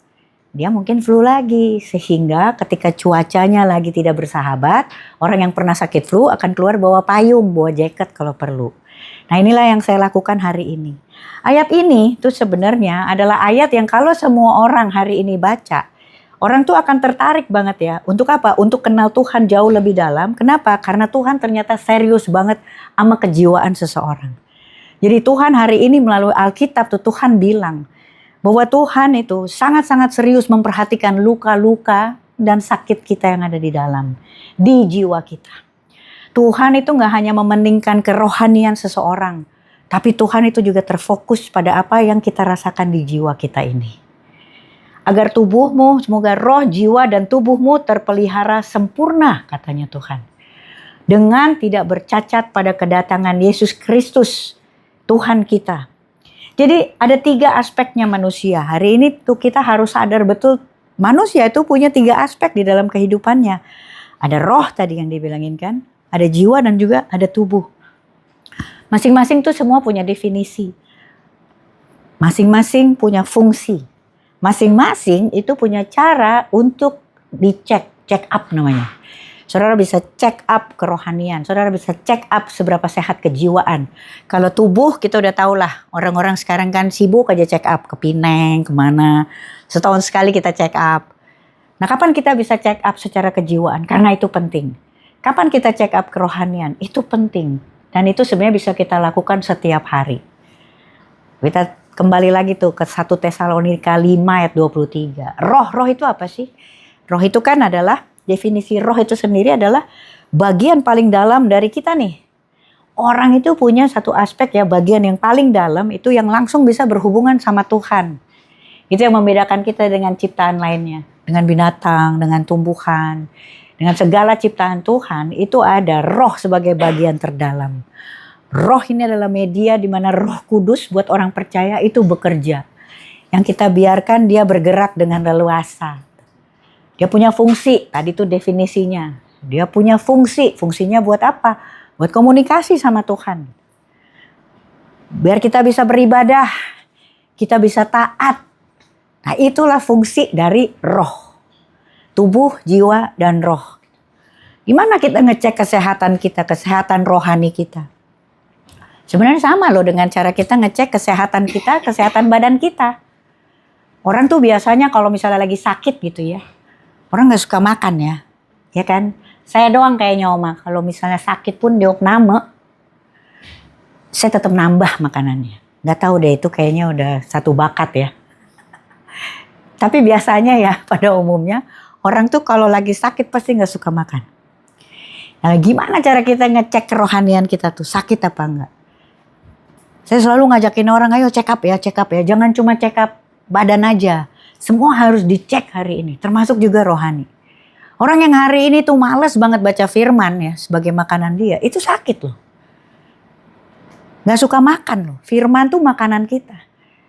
dia mungkin flu lagi, sehingga ketika cuacanya lagi tidak bersahabat, orang yang pernah sakit flu akan keluar bawa payung, bawa jaket kalau perlu. Nah inilah yang saya lakukan hari ini. Ayat ini tuh sebenarnya adalah ayat yang kalau semua orang hari ini baca, orang tuh akan tertarik banget ya. Untuk apa? Untuk kenal Tuhan jauh lebih dalam. Kenapa? Karena Tuhan ternyata serius banget sama kejiwaan seseorang. Jadi Tuhan hari ini melalui Alkitab tuh Tuhan bilang, bahwa Tuhan itu sangat-sangat serius memperhatikan luka-luka dan sakit kita yang ada di dalam, di jiwa kita. Tuhan itu gak hanya mementingkan kerohanian seseorang, tapi Tuhan itu juga terfokus pada apa yang kita rasakan di jiwa kita ini. Agar tubuhmu, semoga roh, jiwa, dan tubuhmu terpelihara sempurna, katanya Tuhan. Dengan tidak bercacat pada kedatangan Yesus Kristus, Tuhan kita. Jadi ada 3 aspeknya manusia. Hari ini tuh kita harus sadar betul manusia itu punya 3 aspek di dalam kehidupannya. Ada roh tadi yang dibilangin kan, ada jiwa dan juga ada tubuh. Masing-masing tuh semua punya definisi. Masing-masing punya fungsi. Masing-masing itu punya cara untuk dicek check up namanya. Saudara bisa check up kerohanian, saudara bisa check up seberapa sehat kejiwaan. Kalau tubuh kita udah tahu lah, orang-orang sekarang kan sibuk aja check up ke Pineng, kemana. Setahun sekali kita check up. Nah, kapan kita bisa check up secara kejiwaan? Karena itu penting. Kapan kita check up kerohanian? Itu penting. Dan itu sebenarnya bisa kita lakukan setiap hari. Kita kembali lagi tuh ke 1 Tesalonika 5 ayat 23. Roh itu apa sih? Roh itu kan adalah, definisi roh itu sendiri adalah bagian paling dalam dari kita nih. Orang itu punya satu aspek ya, bagian yang paling dalam itu yang langsung bisa berhubungan sama Tuhan. Itu yang membedakan kita dengan ciptaan lainnya. Dengan binatang, dengan tumbuhan, dengan segala ciptaan Tuhan, itu ada roh sebagai bagian terdalam. Roh ini adalah media di mana Roh Kudus buat orang percaya itu bekerja. Yang kita biarkan dia bergerak dengan leluasa. Dia punya fungsi, tadi itu definisinya. Dia punya fungsi, fungsinya buat apa? Buat komunikasi sama Tuhan. Biar kita bisa beribadah, kita bisa taat. Nah, itulah fungsi dari roh. Tubuh, jiwa, dan roh. Gimana kita ngecek kesehatan kita, kesehatan rohani kita? Sebenarnya sama loh dengan cara kita ngecek kesehatan kita, kesehatan badan kita. Orang tuh biasanya kalau misalnya lagi sakit gitu ya, orang gak suka makan ya kan? Saya doang kayaknya Oma, kalau misalnya sakit pun di opname, saya tetap nambah makanannya. Gak tahu deh, itu kayaknya udah satu bakat ya. Tapi biasanya ya pada umumnya, orang tuh kalau lagi sakit pasti gak suka makan. Nah, gimana cara kita ngecek kerohanian kita tuh, sakit apa enggak? Saya selalu ngajakin orang, ayo check up ya. Jangan cuma check up badan aja. Semua harus dicek hari ini, termasuk juga rohani. Orang yang hari ini tuh males banget baca firman ya, sebagai makanan dia, itu sakit loh. Gak suka makan loh, firman tuh makanan kita.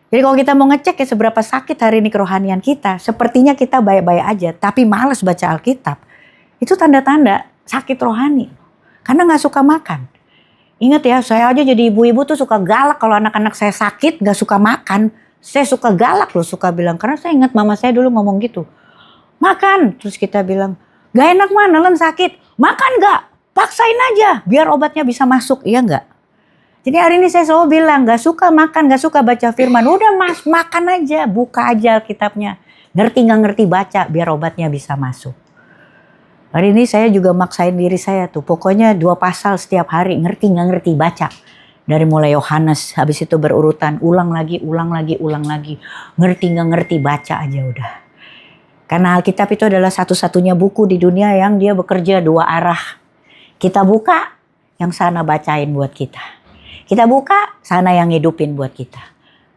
Jadi kalau kita mau ngecek ya seberapa sakit hari ini kerohanian kita, sepertinya kita baik-baik aja, tapi males baca Alkitab. Itu tanda-tanda sakit rohani. Karena gak suka makan. Ingat ya, saya aja jadi ibu-ibu tuh suka galak kalau anak-anak saya sakit gak suka makan. Saya suka galak loh, suka bilang. Karena saya ingat mama saya dulu ngomong gitu. Makan. Terus kita bilang, gak enak mana Len sakit. Makan gak? Paksain aja biar obatnya bisa masuk. Iya gak? Jadi hari ini saya selalu bilang, gak suka makan, gak suka baca firman. Udah mas, makan aja, buka aja Alkitabnya. Ngerti gak ngerti baca biar obatnya bisa masuk. Hari ini saya juga maksain diri saya tuh. Pokoknya 2 pasal setiap hari, ngerti gak ngerti baca. Dari mulai Yohanes, habis itu berurutan, ulang lagi. Ngerti gak ngerti baca aja udah. Karena Alkitab itu adalah satu-satunya buku di dunia yang dia bekerja 2 arah. Kita buka, yang sana bacain buat kita. Kita buka, sana yang hidupin buat kita.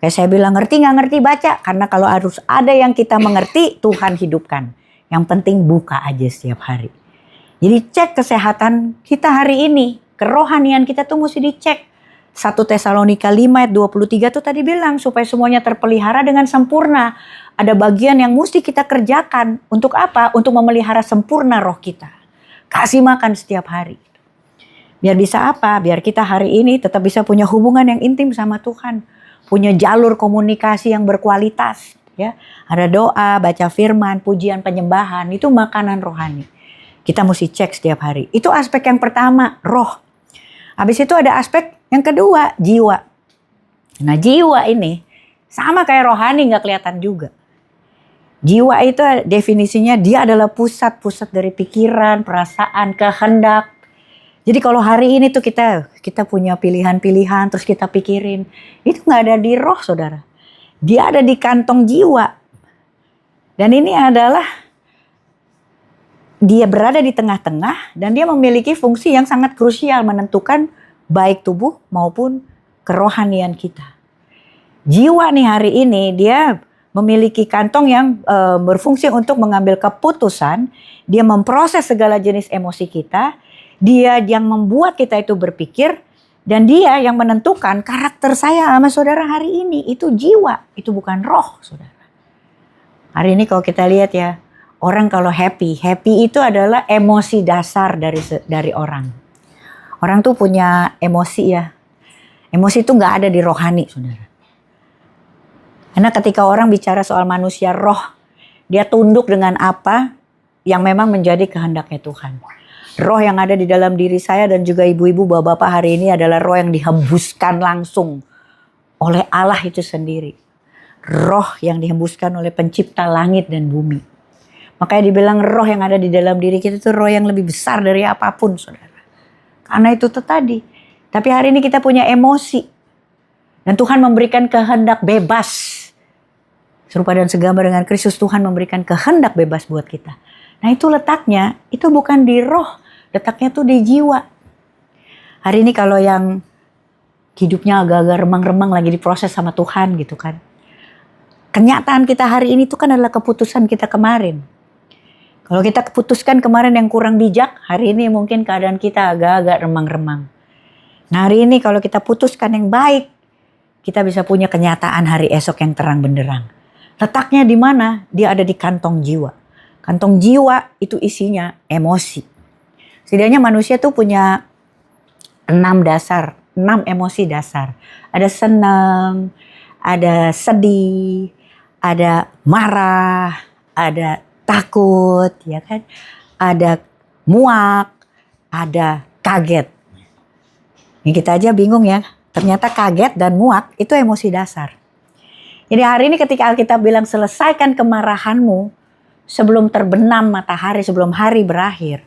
Kayak saya bilang, ngerti gak ngerti baca. Karena kalau harus ada yang kita mengerti, Tuhan hidupkan. Yang penting buka aja setiap hari. Jadi cek kesehatan kita hari ini. Kerohanian kita tuh mesti dicek. 1 Tesalonika 5 ayat 23 tuh tadi bilang supaya semuanya terpelihara dengan sempurna. Ada bagian yang mesti kita kerjakan. Untuk apa? Untuk memelihara sempurna roh kita. Kasih makan setiap hari. Biar bisa apa? Biar kita hari ini tetap bisa punya hubungan yang intim sama Tuhan. Punya jalur komunikasi yang berkualitas. Ya, ada doa, baca firman, pujian, penyembahan, itu makanan rohani. Kita mesti cek setiap hari. Itu aspek yang pertama, roh. Habis itu ada aspek yang kedua, jiwa. Nah, jiwa ini sama kayak rohani gak kelihatan juga. Jiwa itu definisinya dia adalah pusat-pusat dari pikiran, perasaan, kehendak. Jadi kalau hari ini tuh kita punya pilihan-pilihan terus kita pikirin, itu gak ada di roh saudara. Dia ada di kantong jiwa. Dan ini adalah dia berada di tengah-tengah dan dia memiliki fungsi yang sangat krusial menentukan baik tubuh maupun kerohanian kita. Jiwa nih hari ini dia memiliki kantong yang berfungsi untuk mengambil keputusan, dia memproses segala jenis emosi kita, dia yang membuat kita itu berpikir. Dan dia yang menentukan karakter saya sama saudara hari ini. Itu jiwa, itu bukan roh saudara. Hari ini kalau kita lihat ya, orang kalau happy itu adalah emosi dasar dari orang. Orang tuh punya emosi ya. Emosi itu gak ada di rohani saudara. Karena ketika orang bicara soal manusia roh, dia tunduk dengan apa yang memang menjadi kehendaknya Tuhan. Roh yang ada di dalam diri saya dan juga ibu-ibu, bapak-bapak hari ini adalah roh yang dihembuskan langsung oleh Allah itu sendiri. Roh yang dihembuskan oleh pencipta langit dan bumi. Makanya dibilang roh yang ada di dalam diri kita itu roh yang lebih besar dari apapun, saudara. Karena itu tadi. Tapi hari ini kita punya emosi. Dan Tuhan memberikan kehendak bebas. Serupa dan segambar dengan Kristus, Tuhan memberikan kehendak bebas buat kita. Nah itu letaknya, itu bukan di roh. Letaknya tuh di jiwa. Hari ini kalau yang hidupnya agak-agak remang-remang lagi diproses sama Tuhan gitu kan. Kenyataan kita hari ini tuh kan adalah keputusan kita kemarin. Kalau kita keputuskan kemarin yang kurang bijak, hari ini mungkin keadaan kita agak-agak remang-remang. Nah hari ini kalau kita putuskan yang baik, kita bisa punya kenyataan hari esok yang terang benderang. Letaknya di mana? Dia ada di kantong jiwa. Kantong jiwa itu isinya emosi. Setidaknya manusia tuh punya 6 emosi dasar. Ada senang, ada sedih, ada marah, ada takut, ya kan? Ada muak, ada kaget. Ini kita aja bingung ya. Ternyata kaget dan muak itu emosi dasar. Jadi hari ini ketika Alkitab bilang selesaikan kemarahanmu sebelum terbenam matahari, sebelum hari berakhir.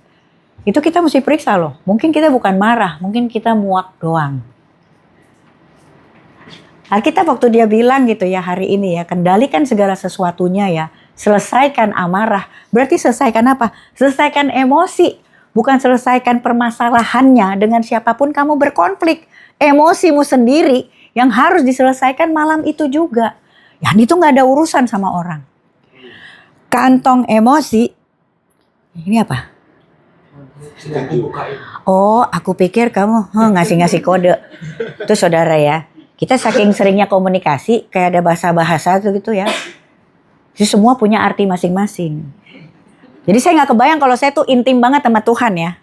Itu kita mesti periksa loh. Mungkin kita bukan marah, mungkin kita muak doang. Alkitab waktu dia bilang gitu ya hari ini ya, kendalikan segala sesuatunya ya. Selesaikan amarah. Berarti selesaikan apa? Selesaikan emosi. Bukan selesaikan permasalahannya dengan siapapun kamu berkonflik. Emosimu sendiri yang harus diselesaikan malam itu juga. Yang itu gak ada urusan sama orang. Kantong emosi. Ini apa? Oh, aku pikir kamu ngasih-ngasih kode. Itu saudara ya. Kita saking seringnya komunikasi, kayak ada bahasa-bahasa gitu ya. Jadi semua punya arti masing-masing. Jadi saya nggak kebayang kalau saya tuh intim banget sama Tuhan ya.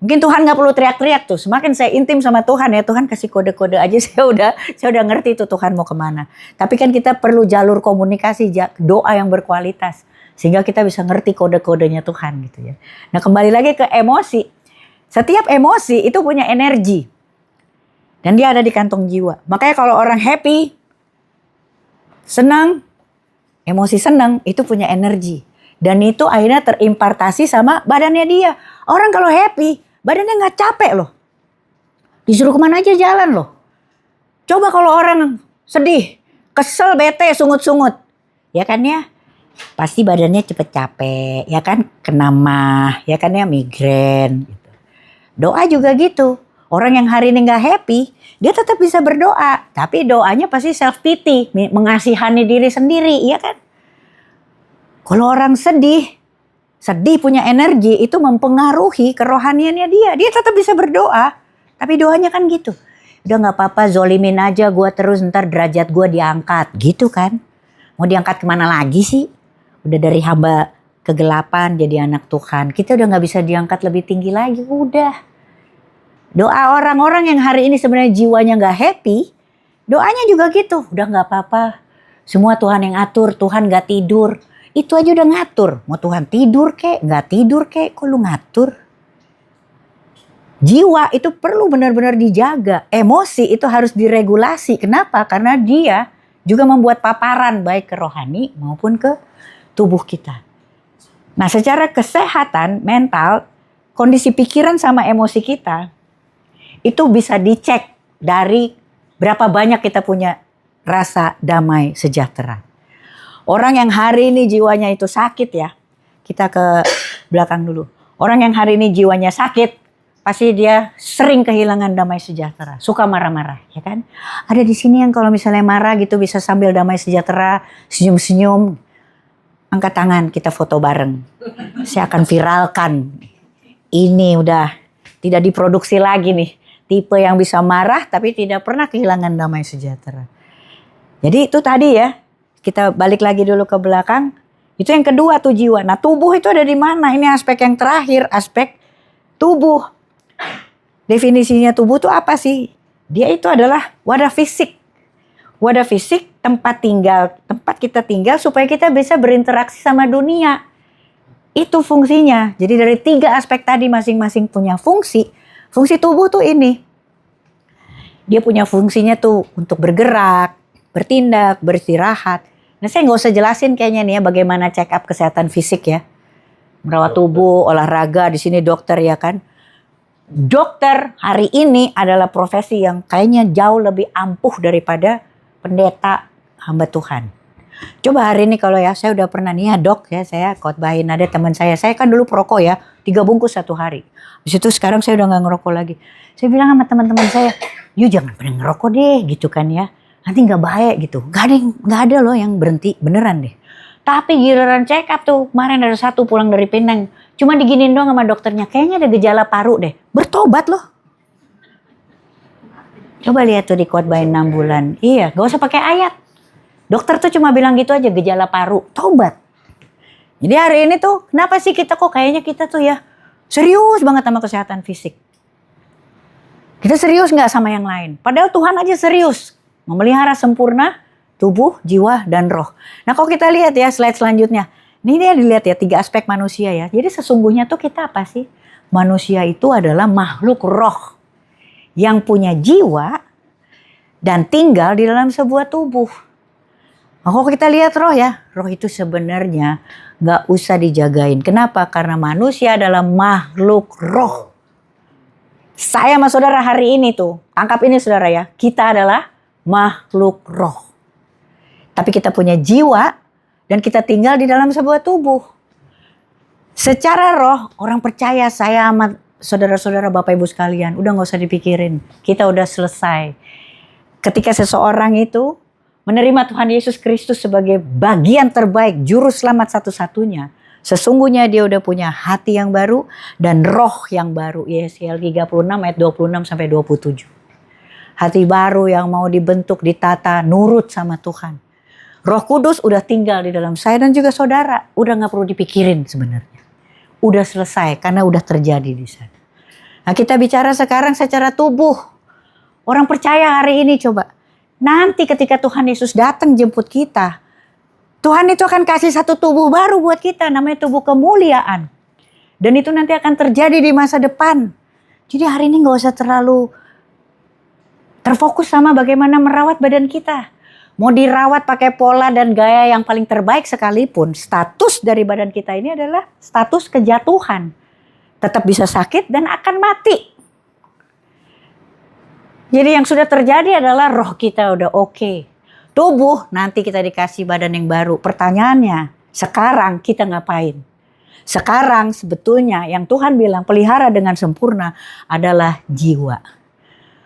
Mungkin Tuhan nggak perlu teriak-teriak tuh. Semakin saya intim sama Tuhan ya, Tuhan kasih kode-kode aja saya udah ngerti tuh Tuhan mau kemana. Tapi kan kita perlu jalur komunikasi, doa yang berkualitas. Sehingga kita bisa ngerti kode-kodenya Tuhan gitu ya. Nah kembali lagi ke emosi. Setiap emosi itu punya energi. Dan dia ada di kantong jiwa. Makanya kalau orang happy, senang, emosi senang itu punya energi. Dan itu akhirnya terimpartasi sama badannya dia. Orang kalau happy, badannya gak capek loh. Disuruh kemana aja jalan loh. Coba kalau orang sedih, kesel, bete, sungut-sungut. Ya kan ya? Pasti badannya cepet capek, ya kan, kena mah, ya kan ya, migrain gitu. Doa juga gitu. Orang yang hari ini gak happy, dia tetap bisa berdoa, tapi doanya pasti self pity, mengasihani diri sendiri, ya kan? Kalau orang sedih punya energi, itu mempengaruhi kerohaniannya dia tetap bisa berdoa, tapi doanya kan gitu. Udah gak apa-apa, zolimin aja gue terus, ntar derajat gue diangkat, gitu kan? Mau diangkat kemana lagi sih? Udah dari hamba kegelapan jadi anak Tuhan. Kita udah gak bisa diangkat lebih tinggi lagi. Udah. Doa orang-orang yang hari ini sebenarnya jiwanya gak happy. Doanya juga gitu. Udah gak apa-apa. Semua Tuhan yang atur. Tuhan gak tidur. Itu aja udah ngatur. Mau Tuhan tidur kek, gak tidur kek. Kok lu ngatur? Jiwa itu perlu benar-benar dijaga. Emosi itu harus diregulasi. Kenapa? Karena dia juga membuat paparan baik ke rohani maupun ke tubuh kita. Nah secara kesehatan mental, kondisi pikiran sama emosi kita itu bisa dicek dari berapa banyak kita punya rasa damai sejahtera. Orang yang hari ini jiwanya itu sakit ya, kita ke belakang dulu. Orang yang hari ini jiwanya sakit, pasti dia sering kehilangan damai sejahtera, suka marah-marah, ya kan? Ada di sini yang kalau misalnya marah gitu bisa sambil damai sejahtera, senyum-senyum. Angkat tangan, kita foto bareng. Saya akan viralkan. Ini udah tidak diproduksi lagi nih. Tipe yang bisa marah tapi tidak pernah kehilangan damai sejahtera. Jadi itu tadi ya. Kita balik lagi dulu ke belakang. Itu yang kedua tuh jiwa. Nah tubuh itu ada di mana? Ini aspek yang terakhir. Aspek tubuh. Definisinya tubuh itu apa sih? Dia itu adalah wadah fisik. Wadah fisik tempat kita tinggal supaya kita bisa berinteraksi sama dunia. Itu fungsinya. Jadi dari 3 aspek tadi masing-masing punya fungsi. Fungsi tubuh tuh ini. Dia punya fungsinya tuh untuk bergerak, bertindak, beristirahat. Nah saya nggak usah jelasin kayaknya nih ya bagaimana check up kesehatan fisik ya. Merawat tubuh, olahraga, di sini dokter ya kan. Dokter hari ini adalah profesi yang kayaknya jauh lebih ampuh daripada pendeta hamba Tuhan. Coba hari ini kalau ya saya udah pernah nih ya dok ya saya khotbahin ada teman saya kan dulu perokok ya 3 bungkus 1 hari. Habis itu sekarang saya udah nggak ngerokok lagi. Saya bilang sama teman-teman saya, "Yuk jangan pernah ngerokok deh," gitu kan ya. Nanti nggak baik gitu. Nggak ada loh yang berhenti beneran deh. Tapi giliran check up tuh kemarin ada satu pulang dari Penang. Cuma diginiin doang sama dokternya. Kayaknya ada gejala paru deh. Bertobat loh. Coba lihat tuh di khotbahin 6 bulan. Iya gak usah pakai ayat. Dokter tuh cuma bilang gitu aja gejala paru. Tobat. Jadi hari ini tuh kenapa sih kita kok kayaknya kita tuh ya serius banget sama kesehatan fisik. Kita serius gak sama yang lain. Padahal Tuhan aja serius. Memelihara sempurna tubuh, jiwa, dan roh. Nah kalau kita lihat ya slide selanjutnya. Ini dia dilihat ya 3 aspek manusia ya. Jadi sesungguhnya tuh kita apa sih? Manusia itu adalah makhluk roh. Yang punya jiwa dan tinggal di dalam sebuah tubuh. Nah, kalau kita lihat roh ya. Roh itu sebenarnya gak usah dijagain. Kenapa? Karena manusia adalah makhluk roh. Saya sama saudara hari ini tuh. Tangkap ini saudara ya. Kita adalah makhluk roh. Tapi kita punya jiwa dan kita tinggal di dalam sebuah tubuh. Secara roh, orang percaya saya sama saudara-saudara Bapak Ibu sekalian, udah gak usah dipikirin. Kita udah selesai. Ketika seseorang itu menerima Tuhan Yesus Kristus sebagai bagian terbaik, juru selamat satu-satunya. Sesungguhnya dia udah punya hati yang baru dan roh yang baru. Yesaya 36 ayat 26 sampai 27. Hati baru yang mau dibentuk, ditata, nurut sama Tuhan. Roh Kudus udah tinggal di dalam saya dan juga saudara. Udah gak perlu dipikirin sebenarnya. Udah selesai karena udah terjadi di sana. Nah kita bicara sekarang secara tubuh. Orang percaya hari ini coba. Nanti ketika Tuhan Yesus datang jemput kita. Tuhan itu akan kasih satu tubuh baru buat kita. Namanya tubuh kemuliaan. Dan itu nanti akan terjadi di masa depan. Jadi hari ini gak usah terlalu terfokus sama bagaimana merawat badan kita. Mau dirawat pakai pola dan gaya yang paling terbaik sekalipun, status dari badan kita ini adalah status kejatuhan. Tetap bisa sakit dan akan mati. Jadi yang sudah terjadi adalah roh kita udah oke. Tubuh nanti kita dikasih badan yang baru. Pertanyaannya, sekarang kita ngapain? Sekarang sebetulnya yang Tuhan bilang pelihara dengan sempurna adalah jiwa.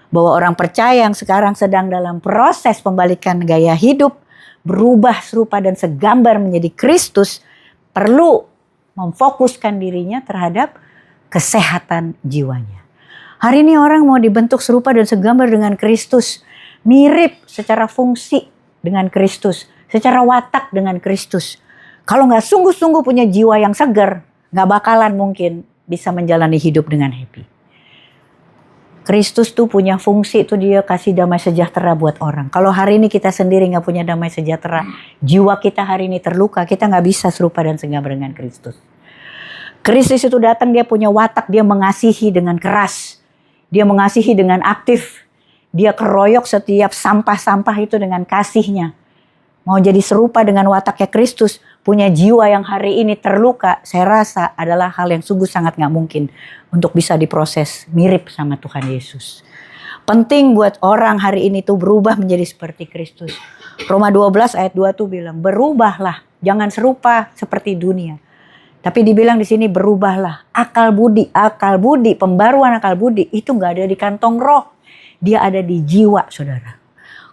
Bahwa orang percaya yang sekarang sedang dalam proses pembalikan gaya hidup, berubah serupa dan segambar menjadi Kristus, perlu memfokuskan dirinya terhadap kesehatan jiwanya. Hari ini orang mau dibentuk serupa dan segambar dengan Kristus, mirip secara fungsi dengan Kristus, secara watak dengan Kristus. Kalau nggak sungguh-sungguh punya jiwa yang segar, nggak bakalan mungkin bisa menjalani hidup dengan happy. Kristus tuh punya fungsi tuh dia kasih damai sejahtera buat orang. Kalau hari ini kita sendiri gak punya damai sejahtera, jiwa kita hari ini terluka, kita gak bisa serupa dan segambar dengan Kristus. Kristus itu datang dia punya watak, dia mengasihi dengan keras. Dia mengasihi dengan aktif. Dia keroyok setiap sampah-sampah itu dengan kasihnya. Mau jadi serupa dengan wataknya Kristus, punya jiwa yang hari ini terluka, saya rasa adalah hal yang sungguh sangat gak mungkin untuk bisa diproses mirip sama Tuhan Yesus. Penting buat orang hari ini tuh berubah menjadi seperti Kristus. Roma 12 ayat 2 tuh bilang, berubahlah, jangan serupa seperti dunia. Tapi dibilang di sini berubahlah, akal budi, pembaruan akal budi itu gak ada di kantong roh. Dia ada di jiwa, saudara.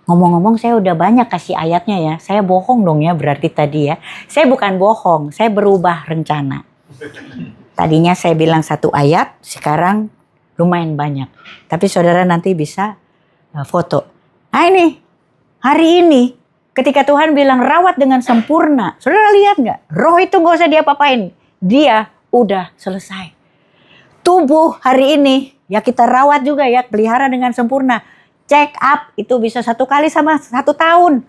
Ngomong-ngomong saya udah banyak kasih ayatnya ya. Saya bohong dong ya berarti tadi ya. Saya bukan bohong, saya berubah rencana. Tadinya saya bilang 1 ayat, sekarang lumayan banyak. Tapi saudara nanti bisa foto. Nah ini, hari ini ketika Tuhan bilang rawat dengan sempurna. Saudara lihat gak? Roh itu gak usah dia apa-apain. Dia udah selesai. Tubuh hari ini ya kita rawat juga ya, pelihara dengan sempurna. Check up itu bisa 1 kali sama 1 tahun.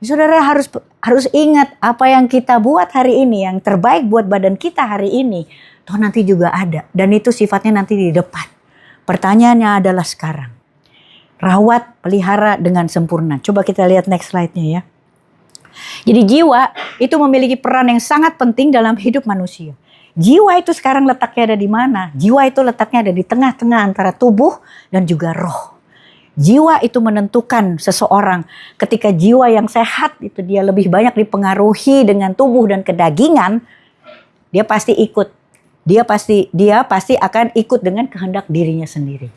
Saudara harus ingat apa yang kita buat hari ini, yang terbaik buat badan kita hari ini, toh nanti juga ada. Dan itu sifatnya nanti di depan. Pertanyaannya adalah sekarang. Rawat, pelihara dengan sempurna. Coba kita lihat next slide-nya ya. Jadi jiwa itu memiliki peran yang sangat penting dalam hidup manusia. Jiwa itu sekarang letaknya ada di mana? Jiwa itu letaknya ada di tengah-tengah antara tubuh dan juga roh. Jiwa itu menentukan seseorang. Ketika jiwa yang sehat itu dia lebih banyak dipengaruhi dengan tubuh dan kedagingan, dia pasti ikut. Dia pasti akan ikut dengan kehendak dirinya sendiri.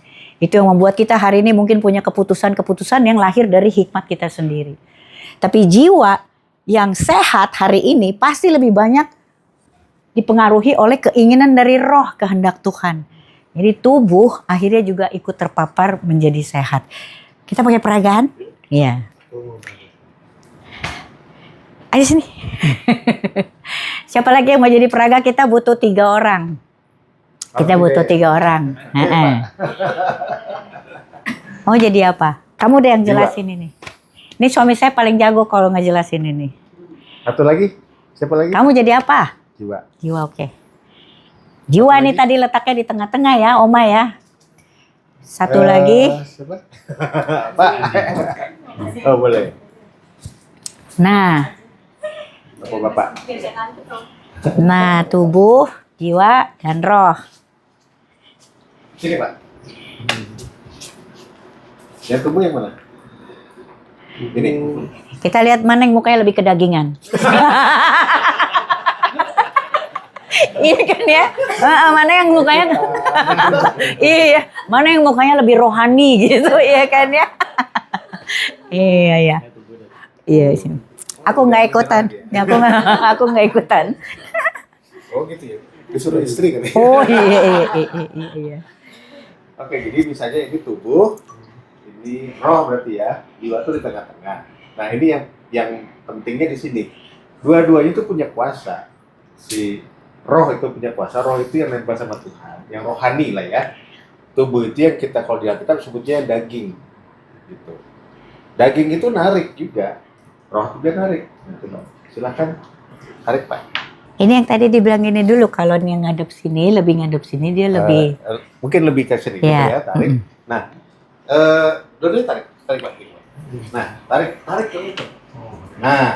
Itu yang membuat kita hari ini mungkin punya keputusan-keputusan yang lahir dari hikmat kita sendiri. Tapi jiwa yang sehat hari ini pasti lebih banyak dipengaruhi oleh keinginan dari roh kehendak Tuhan. Jadi tubuh akhirnya juga ikut terpapar menjadi sehat. Kita pakai peragaan? Iya. Ayo sini. Siapa lagi yang mau jadi peraga? Kita butuh 3 orang. Kita butuh 3 orang. Mau jadi apa? Kamu udah yang jelasin ini. Ini suami saya paling jago kalau ngejelasin ini. Satu lagi? Siapa lagi? Kamu jadi apa? Jiwa. Jiwa, oke. Jiwa nih tadi letaknya di tengah-tengah ya, Oma ya. Satu lagi. Siapa? Pak. Oh boleh. Nah. Bapak. Nah, tubuh, jiwa, dan roh. Sini Pak. Yang tubuh yang mana? Ini. Kita lihat mana yang mukanya lebih kedagingan. Iya kan ya? Mana yang mukanya iya, mana yang mukanya lebih rohani gitu, iya kan ya? Iya ya. Iya sih. Aku nggak ikutan. Ya, aku nggak ikutan. Oh gitu ya. Disuruh istri kan? Oh iya. Oke, jadi misalnya ini tubuh, ini roh berarti ya, jiwa tuh di tengah-tengah. Nah ini yang pentingnya di sini. Dua-duanya itu punya kuasa. Si roh itu punya kuasa, roh itu yang nempel sama Tuhan, yang rohani lah ya. Tubuh itu yang kita kalau di Alkitab sebutnya daging, gitu. Daging itu narik juga, roh juga narik. Silakan tarik Pak. Ini yang tadi dibilang ini dulu, kalau yang ngadep sini, lebih ngadep sini dia lebih. Mungkin lebih ke sini gitu ya, tarik. Nah, dua-duanya tarik Pak. Nah, tarik ke itu. Nah,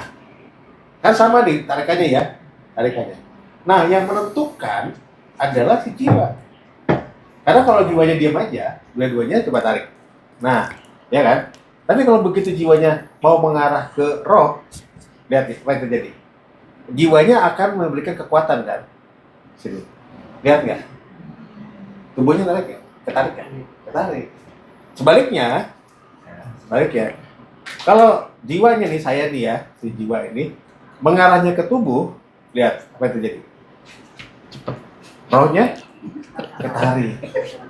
kan sama nih tarikannya ya, tarikannya. Nah, yang menentukan adalah si jiwa. Karena kalau jiwanya diam aja, dua-duanya coba tarik. Nah, ya kan? Tapi kalau begitu jiwanya mau mengarah ke roh, lihat nih, apa yang terjadi. Jiwanya akan memberikan kekuatan kan? Sini. Lihat nggak? Tubuhnya tarik ya? Ketarik ya? Ketarik. Sebaliknya, kalau jiwanya nih, saya nih ya, si jiwa ini, mengarahnya ke tubuh, lihat apa yang terjadi. Rohnya ketarik.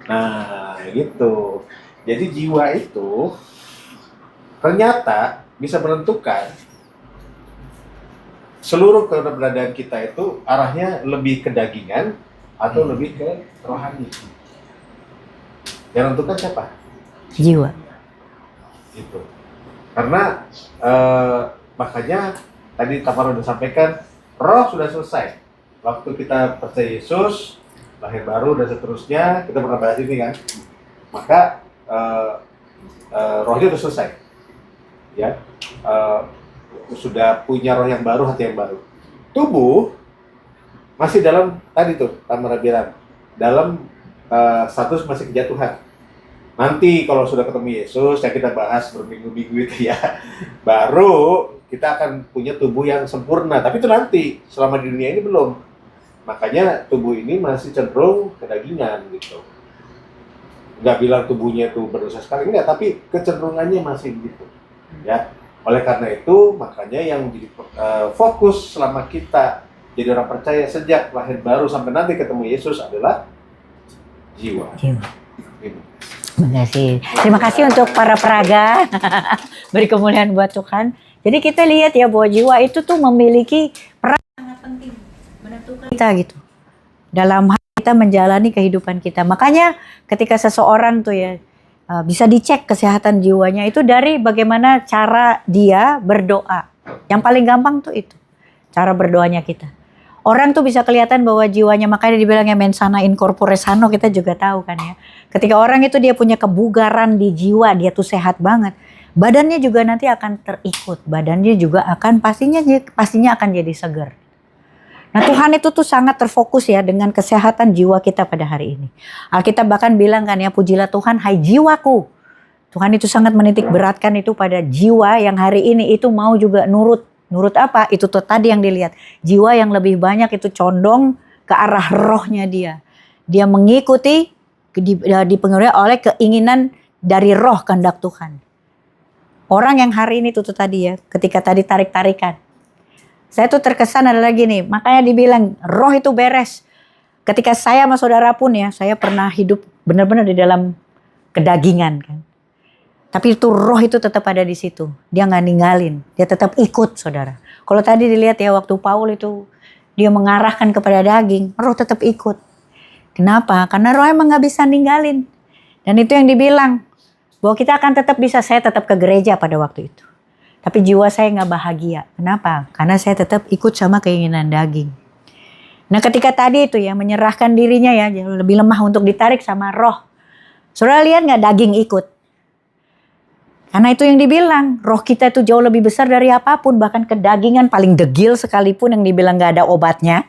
Nah, gitu. Jadi jiwa itu ternyata bisa menentukan seluruh keberadaan kita itu arahnya lebih ke dagingan atau lebih ke rohani. Yang menentukan siapa? Jiwa. Gitu. Karena makanya tadi Tamara udah sampaikan, roh sudah selesai. Waktu kita percaya Yesus, lahir baru dan seterusnya, kita pernah bahas ini kan, maka rohnya sudah selesai, ya, sudah punya roh yang baru, hati yang baru. Tubuh masih dalam tadi tuh Tamara bilang, dalam status masih kejatuhan. Nanti kalau sudah ketemu Yesus, yang kita bahas berminggu-minggu itu ya, baru kita akan punya tubuh yang sempurna. Tapi itu nanti, selama di dunia ini belum. Makanya tubuh ini masih cenderung kedagingan gitu. Nggak bilang tubuhnya itu berdosa sekali, enggak, tapi kecenderungannya masih begitu. Ya, oleh karena itu makanya yang jadi fokus selama kita jadi orang percaya sejak lahir baru sampai nanti ketemu Yesus adalah jiwa. Ini. Terima kasih untuk para peraga. Beri kemuliaan buat Tuhan. Jadi kita lihat ya bahwa jiwa itu tuh memiliki peran sangat penting menentukan kita gitu. Dalam hal kita menjalani kehidupan kita. Makanya ketika seseorang tuh ya, bisa dicek kesehatan jiwanya itu dari bagaimana cara dia berdoa. Yang paling gampang tuh itu, cara berdoanya kita. Orang tuh bisa kelihatan bahwa jiwanya, makanya dibilangnya mensana in corpore sano, kita juga tahu kan ya. Ketika orang itu dia punya kebugaran di jiwa, dia tuh sehat banget. Badannya juga nanti akan terikut, badannya juga akan pastinya akan jadi segar. Nah Tuhan itu tuh sangat terfokus ya dengan kesehatan jiwa kita pada hari ini. Alkitab bahkan bilang kan ya, pujilah Tuhan hai jiwaku. Tuhan itu sangat menitik beratkan itu pada jiwa yang hari ini itu mau juga nurut. Nurut apa? Itu tuh tadi yang dilihat. Jiwa yang lebih banyak itu condong ke arah rohnya dia. Dia mengikuti, dipengaruhi oleh keinginan dari roh kehendak Tuhan. Orang yang hari ini tuh tadi ya, ketika tadi tarik-tarikan. Saya tuh terkesan adalah gini, makanya dibilang roh itu beres. Ketika saya sama saudara pun ya, saya pernah hidup benar-benar di dalam kedagingan kan. Tapi itu roh itu tetap ada di situ. Dia nggak ninggalin, dia tetap ikut saudara. Kalau tadi dilihat ya waktu Paul itu dia mengarahkan kepada daging, roh tetap ikut. Kenapa? Karena roh emang nggak bisa ninggalin. Dan itu yang dibilang bahwa kita akan tetap bisa, saya tetap ke gereja pada waktu itu. Tapi jiwa saya nggak bahagia. Kenapa? Karena saya tetap ikut sama keinginan daging. Nah ketika tadi itu ya menyerahkan dirinya ya lebih lemah untuk ditarik sama roh. Saudara lihat nggak daging ikut? Karena itu yang dibilang, roh kita itu jauh lebih besar dari apapun. Bahkan kedagingan paling degil sekalipun yang dibilang gak ada obatnya.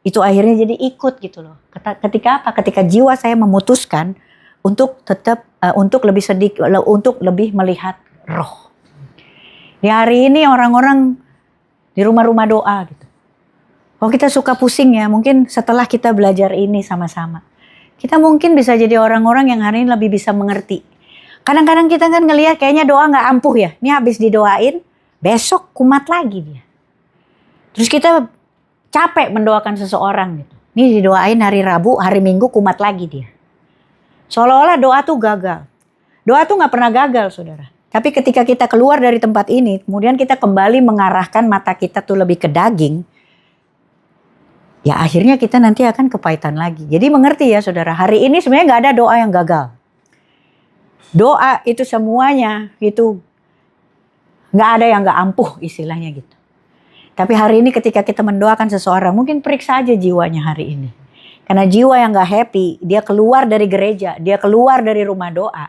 Itu akhirnya jadi ikut gitu loh. Ketika apa? Ketika jiwa saya memutuskan untuk tetap, untuk lebih melihat roh. Di hari ini orang-orang di rumah-rumah doa gitu. Kalau kita suka pusing ya, mungkin setelah kita belajar ini sama-sama. Kita mungkin bisa jadi orang-orang yang hari ini lebih bisa mengerti. Kadang-kadang kita kan ngelihat kayaknya doa gak ampuh ya. Ini habis didoain, besok kumat lagi dia. Terus kita capek mendoakan seseorang gitu. Ini didoain hari Rabu, hari Minggu kumat lagi dia. Seolah-olah doa tuh gagal. Doa tuh gak pernah gagal saudara. Tapi ketika kita keluar dari tempat ini, kemudian kita kembali mengarahkan mata kita tuh lebih ke daging. Ya akhirnya kita nanti akan kepahitan lagi. Jadi mengerti ya saudara, hari ini sebenarnya gak ada doa yang gagal. Doa itu semuanya itu nggak ada yang nggak ampuh istilahnya gitu. Tapi hari ini ketika kita mendoakan seseorang, mungkin periksa aja jiwanya hari ini. Karena jiwa yang nggak happy, dia keluar dari gereja, dia keluar dari rumah doa,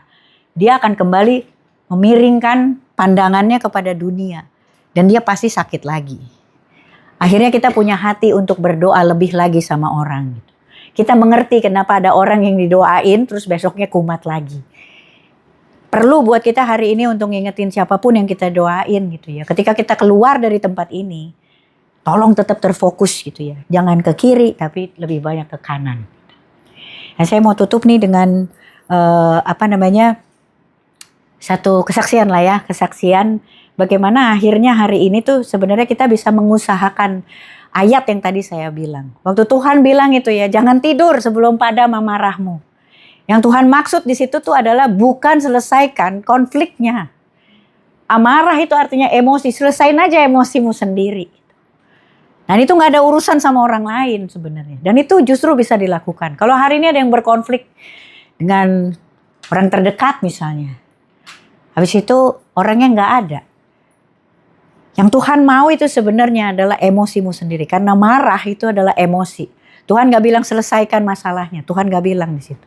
dia akan kembali memiringkan pandangannya kepada dunia. Dan dia pasti sakit lagi. Akhirnya kita punya hati untuk berdoa lebih lagi sama orang. Gitu. Kita mengerti kenapa ada orang yang didoain terus besoknya kumat lagi. Perlu buat kita hari ini untuk ngingetin siapapun yang kita doain gitu ya. Ketika kita keluar dari tempat ini, tolong tetap terfokus gitu ya. Jangan ke kiri tapi lebih banyak ke kanan. Nah, saya mau tutup nih dengan satu kesaksian lah ya. Kesaksian bagaimana akhirnya hari ini tuh sebenarnya kita bisa mengusahakan ayat yang tadi saya bilang. Waktu Tuhan bilang itu ya, jangan tidur sebelum padam amarahmu. Yang Tuhan maksud di situ tuh adalah bukan selesaikan konfliknya. Amarah itu artinya emosi, selesain aja emosimu sendiri. Dan itu nggak ada urusan sama orang lain sebenarnya. Dan itu justru bisa dilakukan. Kalau hari ini ada yang berkonflik dengan orang terdekat misalnya, habis itu orangnya nggak ada. Yang Tuhan mau itu sebenarnya adalah emosimu sendiri. Karena marah itu adalah emosi. Tuhan nggak bilang selesaikan masalahnya. Tuhan nggak bilang di situ.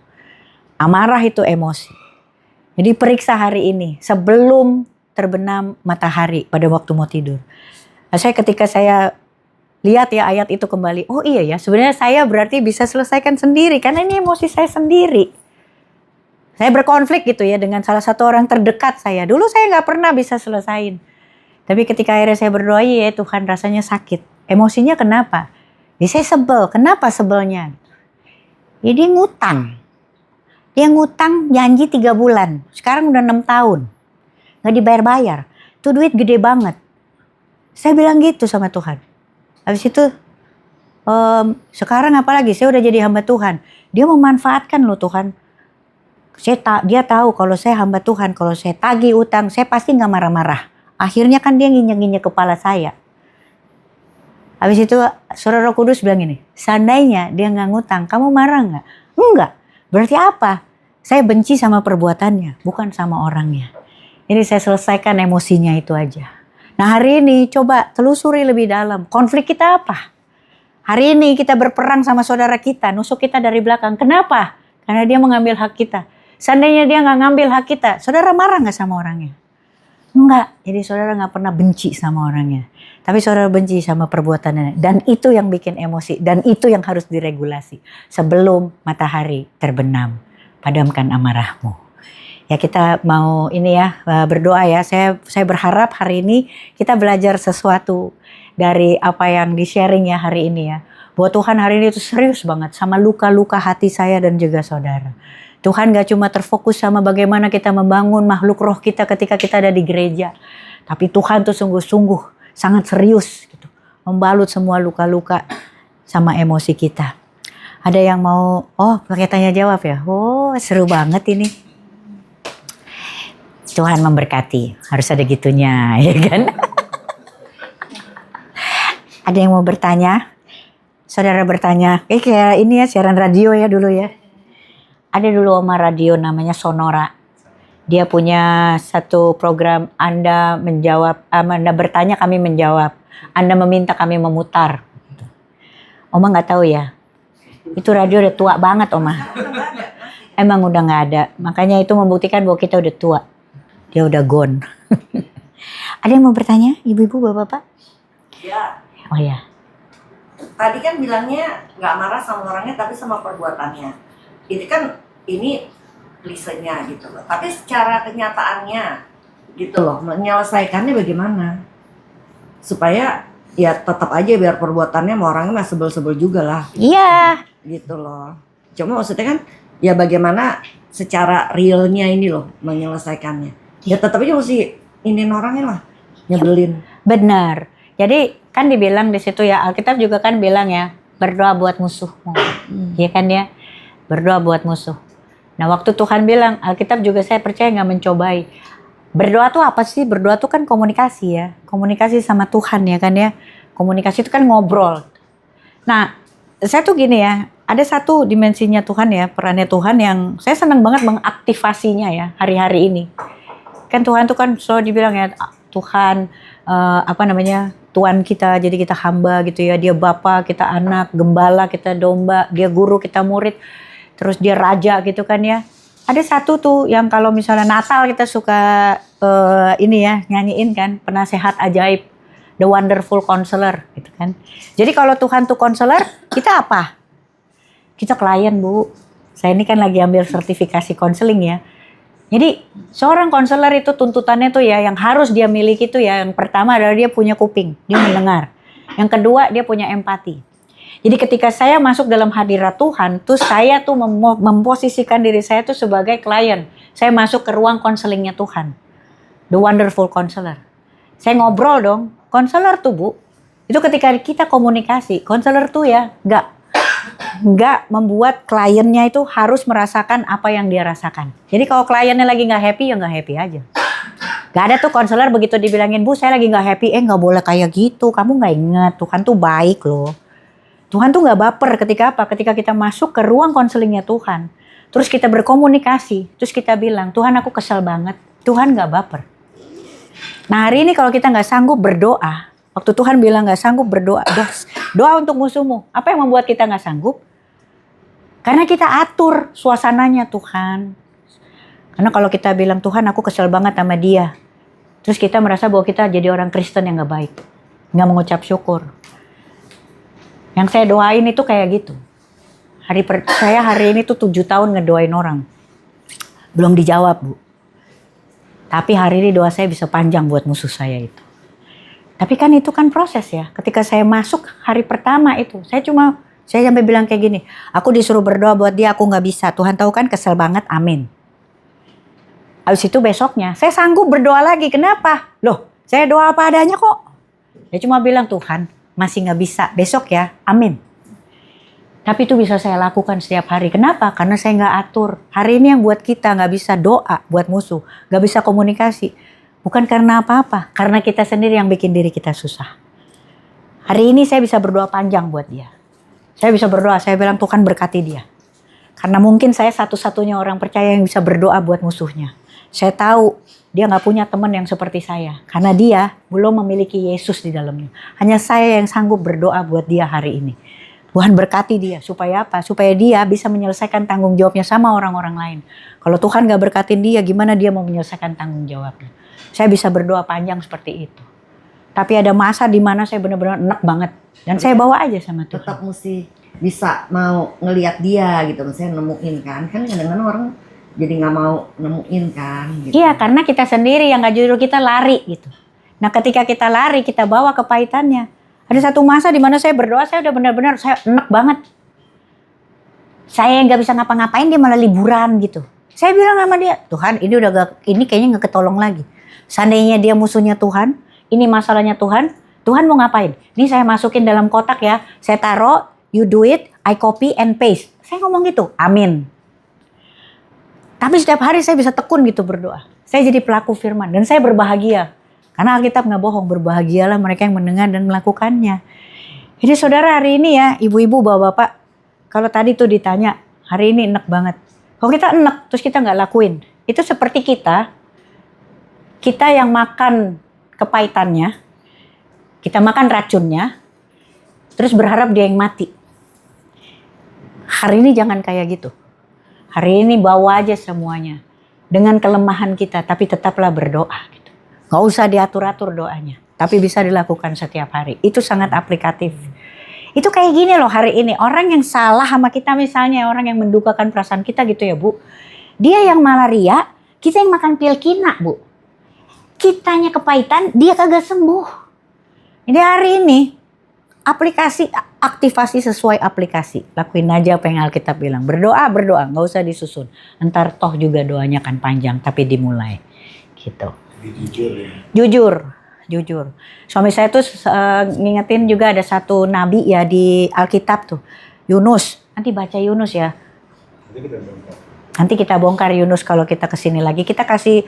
Amarah itu emosi. Jadi periksa hari ini sebelum terbenam matahari pada waktu mau tidur. Nah, ketika saya lihat ya ayat itu kembali, oh iya ya sebenarnya saya berarti bisa selesaikan sendiri karena ini emosi saya sendiri. Saya berkonflik gitu ya dengan salah satu orang terdekat saya. Dulu saya nggak pernah bisa selesain. Tapi ketika akhirnya saya berdoa, ya Tuhan rasanya sakit. Emosinya kenapa? Ya saya sebel. Kenapa sebelnya? Ya dia ngutang. Dia ngutang janji 3 bulan. Sekarang udah 6 tahun. Gak dibayar-bayar. Itu duit gede banget. Saya bilang gitu sama Tuhan. Habis itu, sekarang apalagi saya udah jadi hamba Tuhan. Dia memanfaatkan loh Tuhan. Dia tahu kalau saya hamba Tuhan. Kalau saya tagih utang, saya pasti gak marah-marah. Akhirnya kan dia nginjek-nginjek kepala saya. Habis itu Saudara Roh Kudus bilang gini, seandainya dia gak ngutang, kamu marah gak? Enggak. Berarti apa? Saya benci sama perbuatannya, bukan sama orangnya. Jadi saya selesaikan emosinya itu aja. Nah hari ini coba telusuri lebih dalam. Konflik kita apa? Hari ini kita berperang sama saudara kita, nusuk kita dari belakang. Kenapa? Karena dia mengambil hak kita. Seandainya dia nggak ngambil hak kita, saudara marah nggak sama orangnya? Enggak. Jadi saudara nggak pernah benci sama orangnya. Tapi saudara benci sama perbuatannya. Dan itu yang bikin emosi. Dan itu yang harus diregulasi. Sebelum matahari terbenam. Padamkan amarahmu. Ya kita mau ini ya berdoa ya. Saya berharap hari ini kita belajar sesuatu dari apa yang di-sharing ya hari ini ya. Bahwa Tuhan hari ini itu serius banget sama luka-luka hati saya dan juga saudara. Tuhan gak cuma terfokus sama bagaimana kita membangun makhluk roh kita ketika kita ada di gereja. Tapi Tuhan tuh sungguh-sungguh sangat serius gitu. Membalut semua luka-luka sama emosi kita. Ada yang mau, pakai tanya jawab ya? Oh seru banget ini. Tuhan memberkati, harus ada gitunya ya kan? Ada yang mau bertanya? Saudara bertanya, kayak ini ya siaran radio ya dulu ya. Ada dulu Oma radio namanya Sonora. Dia punya satu program Anda menjawab, Anda bertanya kami menjawab. Anda meminta kami memutar. Oma nggak tahu ya. Itu radio udah tua banget Oma. Emang udah nggak ada. Makanya itu membuktikan bahwa kita udah tua. Dia udah gone. Ada yang mau bertanya? Ibu-ibu, bapak-bapak? Ya, Oh ya. tadi kan bilangnya nggak marah sama orangnya tapi sama perbuatannya. Itu kan ini klisenya gitu loh. Tapi secara kenyataannya gitu loh, menyelesaikannya bagaimana? Supaya ya tetap aja biar perbuatannya sama orangnya mah sebel-sebel juga lah. Iya. Gitu loh. Cuma maksudnya kan ya bagaimana secara realnya ini loh menyelesaikannya. Ya tetap aja mesti iniin orangnya lah, nyebelin. Benar. Jadi kan dibilang di situ ya, Alkitab juga kan bilang ya, berdoa buat musuhmu. Iya kan ya? Berdoa buat musuh. Nah waktu Tuhan bilang, Alkitab juga saya percaya nggak mencobai. Berdoa tuh apa sih? Berdoa tuh kan komunikasi ya. Komunikasi sama Tuhan ya kan ya. Komunikasi itu kan ngobrol. Nah saya tuh gini ya, ada satu dimensinya Tuhan ya, perannya Tuhan yang saya senang banget mengaktifasinya ya hari-hari ini. Kan Tuhan tuh kan selalu dibilang ya, Tuhan Tuhan kita, jadi kita hamba gitu ya. Dia Bapa, kita anak, gembala, kita domba, dia guru, kita murid. Terus dia raja gitu kan ya. Ada satu tuh yang kalau misalnya Natal kita suka ini ya, nyanyiin kan, penasehat ajaib, the wonderful counselor gitu kan. Jadi kalau Tuhan tuh counselor, kita apa? Kita klien Bu. Saya ini kan lagi ambil sertifikasi counseling ya. Jadi seorang konselor itu tuntutannya tuh ya yang harus dia miliki tuh ya, yang pertama adalah dia punya kuping, dia mendengar. Yang kedua dia punya empati. Jadi ketika saya masuk dalam hadirat Tuhan, tuh saya tuh memposisikan diri saya tuh sebagai klien. Saya masuk ke ruang konselingnya Tuhan. The wonderful counselor. Saya ngobrol dong. Konselor tuh Bu, itu ketika kita komunikasi, konselor tuh ya nggak membuat kliennya itu harus merasakan apa yang dia rasakan. Jadi kalau kliennya lagi nggak happy, ya nggak happy aja. Gak ada tuh konselor begitu dibilangin, Bu saya lagi nggak happy, nggak boleh kayak gitu. Kamu nggak ingat, Tuhan tuh baik loh. Tuhan tuh nggak baper ketika apa? Ketika kita masuk ke ruang konselingnya Tuhan. Terus kita berkomunikasi, terus kita bilang, Tuhan aku kesel banget. Tuhan nggak baper. Nah hari ini kalau kita nggak sanggup berdoa, waktu Tuhan bilang nggak sanggup berdoa, doa untuk musuhmu. Apa yang membuat kita nggak sanggup? Karena kita atur suasananya Tuhan. Karena kalau kita bilang Tuhan aku kesel banget sama dia, terus kita merasa bahwa kita jadi orang Kristen yang nggak baik, nggak mengucap syukur. Yang saya doain itu kayak gitu. Saya hari ini tuh 7 tahun ngedoain orang, belum dijawab Bu. Tapi hari ini doa saya bisa panjang buat musuh saya itu. Tapi kan itu kan proses ya. Ketika saya masuk hari pertama itu, saya sampai bilang kayak gini, aku disuruh berdoa buat dia, aku nggak bisa. Tuhan tahu kan kesel banget, amin. Habis itu besoknya, saya sanggup berdoa lagi. Kenapa? Loh, saya doa apa adanya kok. Dia cuma bilang, Tuhan masih nggak bisa, besok ya, amin. Tapi itu bisa saya lakukan setiap hari. Kenapa? Karena saya nggak atur. Hari ini yang buat kita nggak bisa doa buat musuh, nggak bisa komunikasi. Bukan karena apa-apa, karena kita sendiri yang bikin diri kita susah. Hari ini saya bisa berdoa panjang buat dia. Saya bisa berdoa, saya bilang Tuhan berkati dia. Karena mungkin saya satu-satunya orang percaya yang bisa berdoa buat musuhnya. Saya tahu dia nggak punya teman yang seperti saya. Karena dia belum memiliki Yesus di dalamnya. Hanya saya yang sanggup berdoa buat dia hari ini. Tuhan berkati dia. Supaya apa? Supaya dia bisa menyelesaikan tanggung jawabnya sama orang-orang lain. Kalau Tuhan nggak berkatin dia, gimana dia mau menyelesaikan tanggung jawabnya? Saya bisa berdoa panjang seperti itu. Tapi ada masa di mana saya benar-benar enak banget. Dan saya bawa aja sama Tuhan. Tetap mesti bisa mau ngelihat dia gitu, misalnya nemuin kan kadang-kadang orang jadi nggak mau nemuin kan gitu. Iya, karena kita sendiri yang nggak jujur, kita lari gitu. Nah ketika kita lari, kita bawa kepahitannya. Ada satu masa di mana saya berdoa, saya udah benar-benar saya enak banget. Saya nggak bisa ngapa-ngapain, dia malah liburan gitu. Saya bilang sama dia, Tuhan ini kayaknya nggak ketolong lagi. Seandainya dia musuhnya Tuhan, ini masalahnya Tuhan, Tuhan mau ngapain? Ini saya masukin dalam kotak ya, saya taruh. You do it, I copy and paste. Saya ngomong gitu, amin. Tapi setiap hari saya bisa tekun gitu berdoa. Saya jadi pelaku firman dan saya berbahagia. Karena Alkitab nggak bohong, berbahagialah mereka yang mendengar dan melakukannya. Jadi saudara hari ini ya, ibu-ibu, bapak-bapak, kalau tadi tuh ditanya, hari ini enak banget. Kalau kita enak, terus kita nggak lakuin. Itu seperti kita yang makan kepahitannya, kita makan racunnya, terus berharap dia yang mati. Hari ini jangan kayak gitu. Hari ini bawa aja semuanya. Dengan kelemahan kita, tapi tetaplah berdoa. Gitu. Gak usah diatur-atur doanya. Tapi bisa dilakukan setiap hari. Itu sangat aplikatif. Itu kayak gini loh hari ini. Orang yang salah sama kita misalnya, orang yang mendukakan perasaan kita gitu ya Bu. Dia yang malaria, kita yang makan pil kina Bu. Kitanya kepahitan, dia kagak sembuh. Jadi hari ini, aktivasi sesuai aplikasi. Lakuin aja apa yang Alkitab bilang. Berdoa, nggak usah disusun. Ntar toh juga doanya kan panjang, tapi dimulai. Gitu. Jujur ya. Jujur. Suami saya tuh ngingetin juga ada satu nabi ya di Alkitab tuh. Yunus. Nanti baca Yunus ya. Nanti kita bongkar Yunus kalau kita kesini lagi. Kita kasih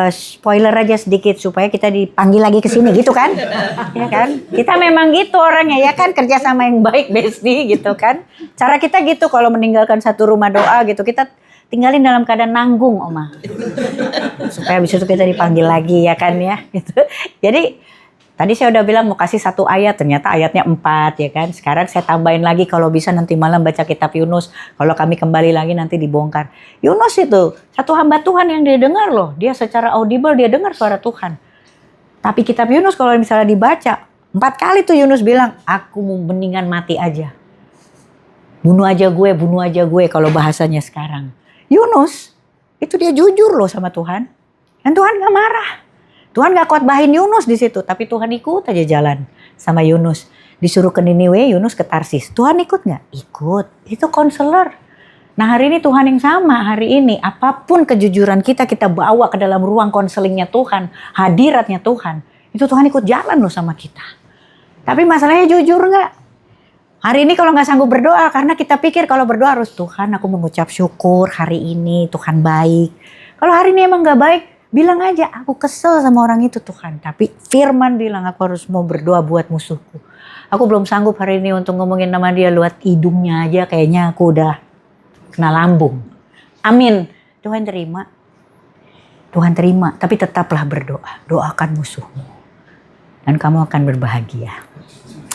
spoiler aja sedikit supaya kita dipanggil lagi ke sini gitu kan. Ya kan? Kita memang gitu orangnya ya kan, kerja sama yang baik Besti gitu kan. Cara kita gitu kalau meninggalkan satu rumah doa gitu, kita tinggalin dalam keadaan nanggung Oma. Supaya habis itu kita dipanggil lagi ya kan ya gitu. Jadi tadi saya udah bilang mau kasih satu ayat, ternyata ayatnya 4 ya kan. Sekarang saya tambahin lagi kalau bisa nanti malam baca kitab Yunus. Kalau kami kembali lagi nanti dibongkar. Yunus itu satu hamba Tuhan yang dia dengar loh. Dia secara audible dia dengar suara Tuhan. Tapi kitab Yunus kalau misalnya dibaca 4 kali tuh Yunus bilang, aku mau mendingan mati aja. Bunuh aja gue kalau bahasanya sekarang. Yunus itu dia jujur loh sama Tuhan. Dan Tuhan gak marah. Tuhan gak khotbahin Yunus di situ, tapi Tuhan ikut aja jalan sama Yunus. Disuruh ke Niniwe, Yunus ke Tarsis. Tuhan ikut nggak? Ikut. Itu konselor. Nah hari ini Tuhan yang sama hari ini. Apapun kejujuran kita bawa ke dalam ruang konselingnya Tuhan, hadiratnya Tuhan. Itu Tuhan ikut jalan loh sama kita. Tapi masalahnya jujur nggak? Hari ini kalau nggak sanggup berdoa, karena kita pikir kalau berdoa harus Tuhan aku mengucap syukur hari ini Tuhan baik. Kalau hari ini emang nggak baik, bilang aja, aku kesel sama orang itu Tuhan. Tapi firman bilang aku harus mau berdoa buat musuhku. Aku belum sanggup hari ini untuk ngomongin nama dia lewat hidungnya aja. Kayaknya aku udah kena lambung. Amin. Tuhan terima. Tuhan terima. Tapi tetaplah berdoa. Doakan musuhmu. Dan kamu akan berbahagia.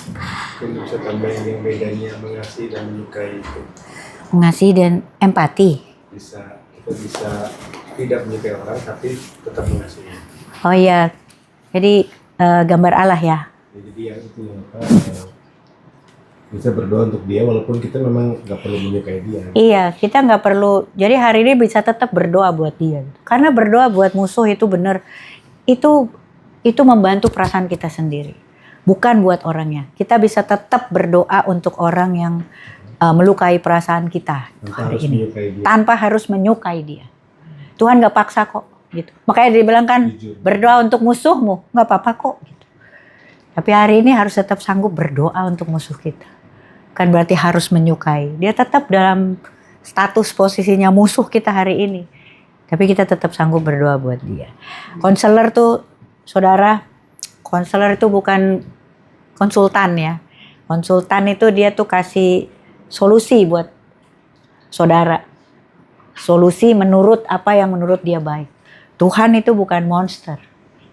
Mungkin bisa tambahin yang bedanya mengasihi dan menyukai itu. Mengasihi dan empati. Kita bisa tidak menyukai orang tapi tetap mengasihi. Oh iya, jadi gambar Allah ya. Jadi yang itu bisa berdoa untuk dia walaupun kita memang nggak perlu menyukai dia. Iya, kita nggak perlu. Jadi hari ini bisa tetap berdoa buat dia. Karena berdoa buat musuh itu benar. Itu membantu perasaan kita sendiri. Bukan buat orangnya. Kita bisa tetap berdoa untuk orang yang melukai perasaan kita hari ini. Tanpa harus menyukai dia. Tuhan gak paksa kok gitu. Makanya dia bilang kan berdoa untuk musuhmu, gak apa-apa kok gitu. Tapi hari ini harus tetap sanggup berdoa untuk musuh kita. Kan berarti harus menyukai. Dia tetap dalam status posisinya musuh kita hari ini. Tapi kita tetap sanggup berdoa buat dia. Konselor tuh saudara, konselor itu bukan konsultan ya. Konsultan itu dia tuh kasih solusi buat saudara. Solusi menurut apa yang menurut dia baik. Tuhan itu bukan monster.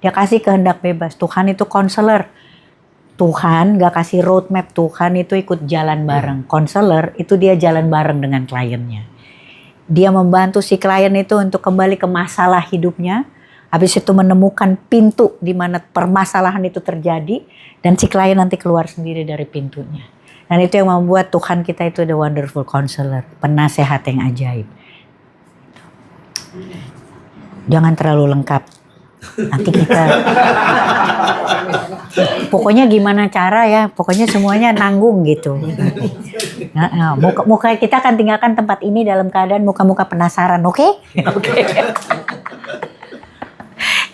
Dia kasih kehendak bebas. Tuhan itu konselor. Tuhan gak kasih roadmap. Tuhan itu ikut jalan bareng. Konselor itu dia jalan bareng dengan kliennya. Dia membantu si klien itu untuk kembali ke masalah hidupnya. Habis itu menemukan pintu di mana permasalahan itu terjadi. Dan si klien nanti keluar sendiri dari pintunya. Dan itu yang membuat Tuhan kita itu the wonderful counselor. Penasehat yang ajaib. Jangan terlalu lengkap. Nanti kita... Pokoknya gimana cara ya. Pokoknya semuanya nanggung gitu. Muka kita akan tinggalkan tempat ini dalam keadaan muka-muka penasaran. Oke? Oke.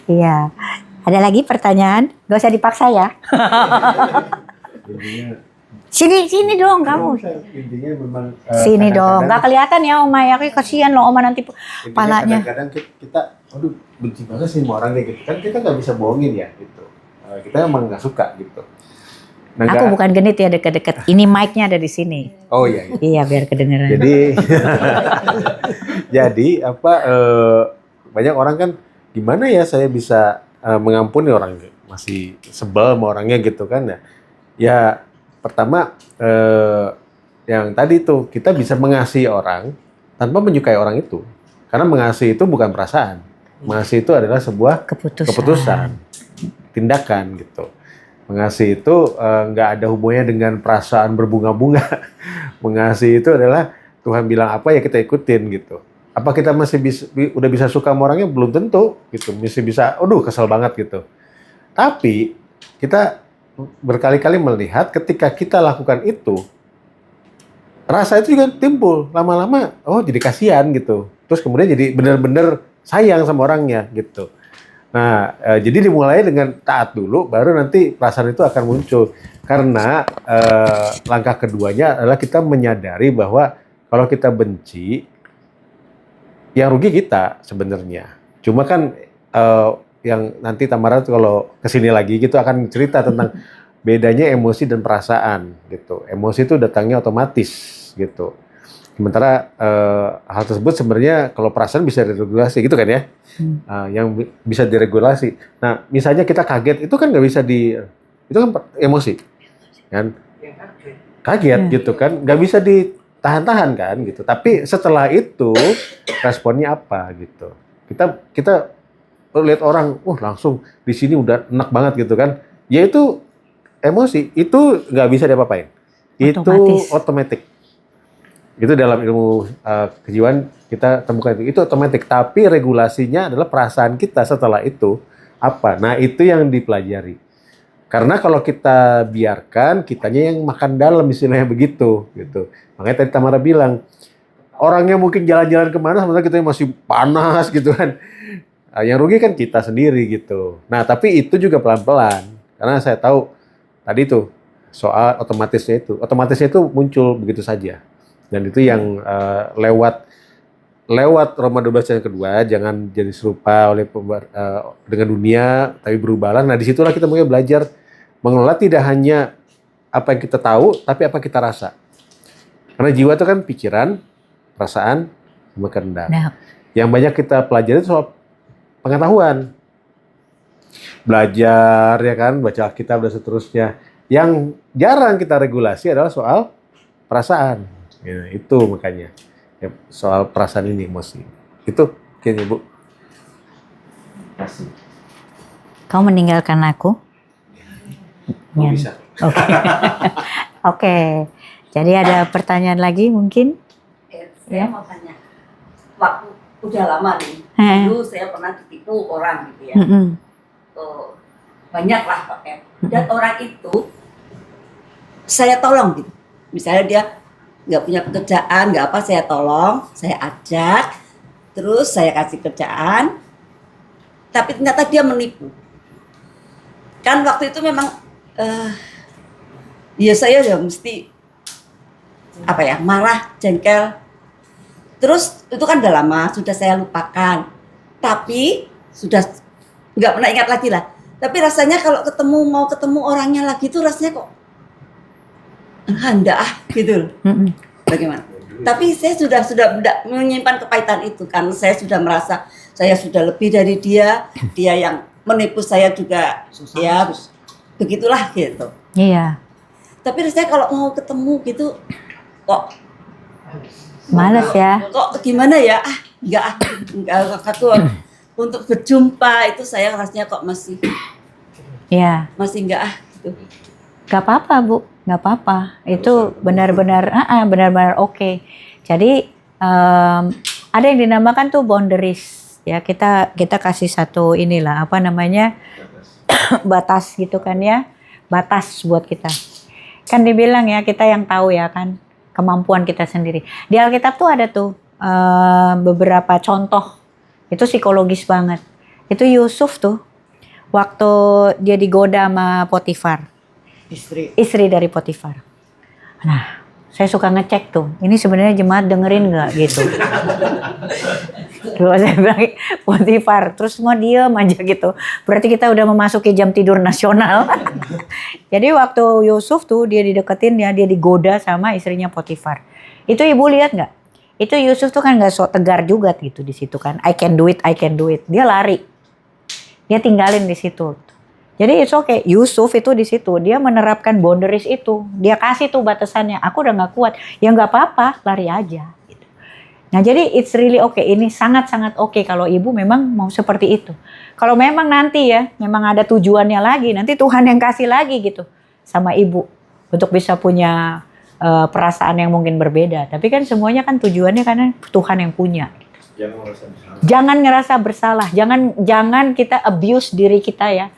Iya. Ada lagi pertanyaan? Gak usah dipaksa ya. Sini dong kamu. Intinya memang Sini dong. Gak kelihatan ya Oma ya. Kasihan loh Oma nanti palanya. Kadang-kadang kita, aduh benci banget sih sama orang kayak gitu. Kan kita nggak bisa bohongin ya gitu. Kita emang nggak suka gitu. Nah, Aku bukan genit ya deket-deket. Ini mic-nya ada di sini. Oh iya. Iya biar kedengeran. Jadi banyak orang kan gimana ya saya bisa mengampuni orang masih sebel sama orangnya gitu kan ya. Ya pertama yang tadi tuh kita bisa mengasihi orang tanpa menyukai orang itu. Karena mengasihi itu bukan perasaan. Mengasihi itu adalah sebuah keputusan, tindakan gitu. Mengasihi itu nggak ada hubungannya dengan perasaan berbunga-bunga. Mengasihi itu adalah Tuhan bilang apa ya kita ikutin gitu. Apa kita masih udah bisa suka sama orangnya? Belum tentu gitu. Masih bisa, aduh kesel banget gitu. Tapi kita berkali-kali melihat ketika kita lakukan itu, rasa itu juga timbul. Lama-lama, oh jadi kasihan gitu. Terus kemudian jadi benar-benar sayang sama orangnya gitu. Nah, jadi dimulai dengan taat dulu, baru nanti perasaan itu akan muncul. Karena langkah keduanya adalah kita menyadari bahwa kalau kita benci, yang rugi kita sebenarnya. Cuma kan yang nanti Tamara kalau kesini lagi gitu akan cerita tentang bedanya emosi dan perasaan gitu. Emosi itu datangnya otomatis gitu. Sementara hal tersebut sebenarnya kalau perasaan bisa diregulasi gitu kan ya. Yang bisa diregulasi. Nah misalnya kita kaget itu kan nggak bisa itu kan emosi kan. Kaget gitu kan. Nggak bisa ditahan-tahan kan gitu. Tapi setelah itu responnya apa gitu. Kita lihat orang, langsung di sini udah enak banget gitu kan. Ya itu emosi, itu nggak bisa diapa-apain. Itu otomatis. Itu dalam ilmu kejiwaan kita temukan itu otomatis. Tapi regulasinya adalah perasaan kita setelah itu apa. Nah itu yang dipelajari. Karena kalau kita biarkan, kitanya yang makan dalam istilahnya begitu gitu. Makanya tadi Tamara bilang, orangnya mungkin jalan-jalan kemana, sementara kita masih panas gitu kan. Yang rugi kan kita sendiri gitu. Nah tapi itu juga pelan-pelan. Karena saya tahu tadi tuh soal otomatisnya itu muncul begitu saja. Dan itu yang lewat Roma 12 yang kedua, jangan jadi serupa dengan dunia, tapi berubahlah. Nah disitulah kita mulai belajar mengelola tidak hanya apa yang kita tahu, tapi apa kita rasa. Karena jiwa itu kan pikiran, perasaan, sama kehendak. Nah. Yang banyak kita pelajari itu soal pengetahuan. Belajar ya kan, baca kitab dan seterusnya. Yang jarang kita regulasi adalah soal perasaan. Ya, itu makanya ya, soal perasaan ini emosi. Itu kayaknya Bu. Kau meninggalkan aku? Ya. Bisa. Oke. Oke. Jadi ada pertanyaan lagi mungkin? Saya mau tanya. Waktu udah lama nih. Dulu saya pernah ditipu orang gitu ya. Banyak lah Pak M. Dan orang itu saya tolong gitu. Misalnya dia nggak punya pekerjaan, nggak apa, saya tolong, saya ajak, terus saya kasih kerjaan, tapi ternyata dia menipu. Kan waktu itu memang, ya saya ya mesti apa ya, marah, jengkel. Terus itu kan udah lama, sudah saya lupakan, tapi sudah nggak pernah ingat lagi lah. Tapi rasanya kalau mau ketemu orangnya lagi itu rasanya kok hendak gitu loh. Bagaimana? Tapi saya sudah tidak menyimpan kepahitan itu kan. Saya sudah merasa saya sudah lebih dari dia yang menipu saya juga. Ya begitulah gitu. Iya. Tapi rasanya kalau mau ketemu gitu kok Males ya. kok gimana ya? Enggak aku untuk berjumpa itu saya rasanya kok masih Iya. enggak gitu. Gak apa-apa Bu, gak apa-apa. Itu benar-benar benar-benar oke. Jadi ada yang dinamakan tuh boundaries. Ya kita kasih satu inilah apa namanya batas gitu kan ya, batas buat kita. Kan dibilang ya kita yang tahu ya kan kemampuan kita sendiri. Di Alkitab tuh ada tuh beberapa contoh. Itu psikologis banget. Itu Yusuf tuh waktu dia digoda sama Potifar. Istri dari Potifar. Nah, saya suka ngecek tuh. Ini sebenarnya jemaat dengerin nggak gitu. Terus saya bilang Potifar, terus semua diem aja gitu. Berarti kita udah memasuki jam tidur nasional. Jadi waktu Yusuf tuh dia dideketin ya, dia digoda sama istrinya Potifar. Itu ibu lihat nggak? Itu Yusuf tuh kan nggak sok tegar juga gitu di situ kan. I can do it. Dia lari. Dia tinggalin di situ. Jadi it's okay. Yusuf itu di situ dia menerapkan boundaries itu. Dia kasih tuh batasannya. Aku udah nggak kuat. Ya nggak apa-apa, lari aja. Gitu. Nah jadi it's really okay. Ini sangat-sangat okay kalau ibu memang mau seperti itu. Kalau memang nanti ya, memang ada tujuannya lagi. Nanti Tuhan yang kasih lagi gitu sama ibu untuk bisa punya perasaan yang mungkin berbeda. Tapi kan semuanya kan tujuannya karena Tuhan yang punya. Jangan ngerasa bersalah. Jangan kita abuse diri kita ya.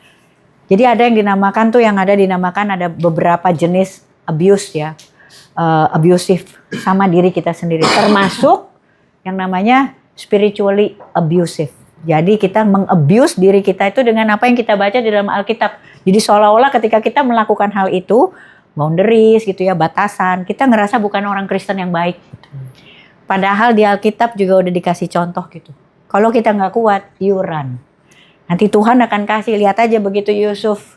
Jadi ada yang dinamakan tuh ada beberapa jenis abuse ya, abusive sama diri kita sendiri, termasuk yang namanya spiritually abusive. Jadi kita mengabuse diri kita itu dengan apa yang kita baca di dalam Alkitab. Jadi seolah-olah ketika kita melakukan hal itu, boundaries gitu ya, batasan, kita ngerasa bukan orang Kristen yang baik. Gitu. Padahal di Alkitab juga udah dikasih contoh gitu. Kalau kita nggak kuat, you run. Nanti Tuhan akan kasih, lihat aja begitu Yusuf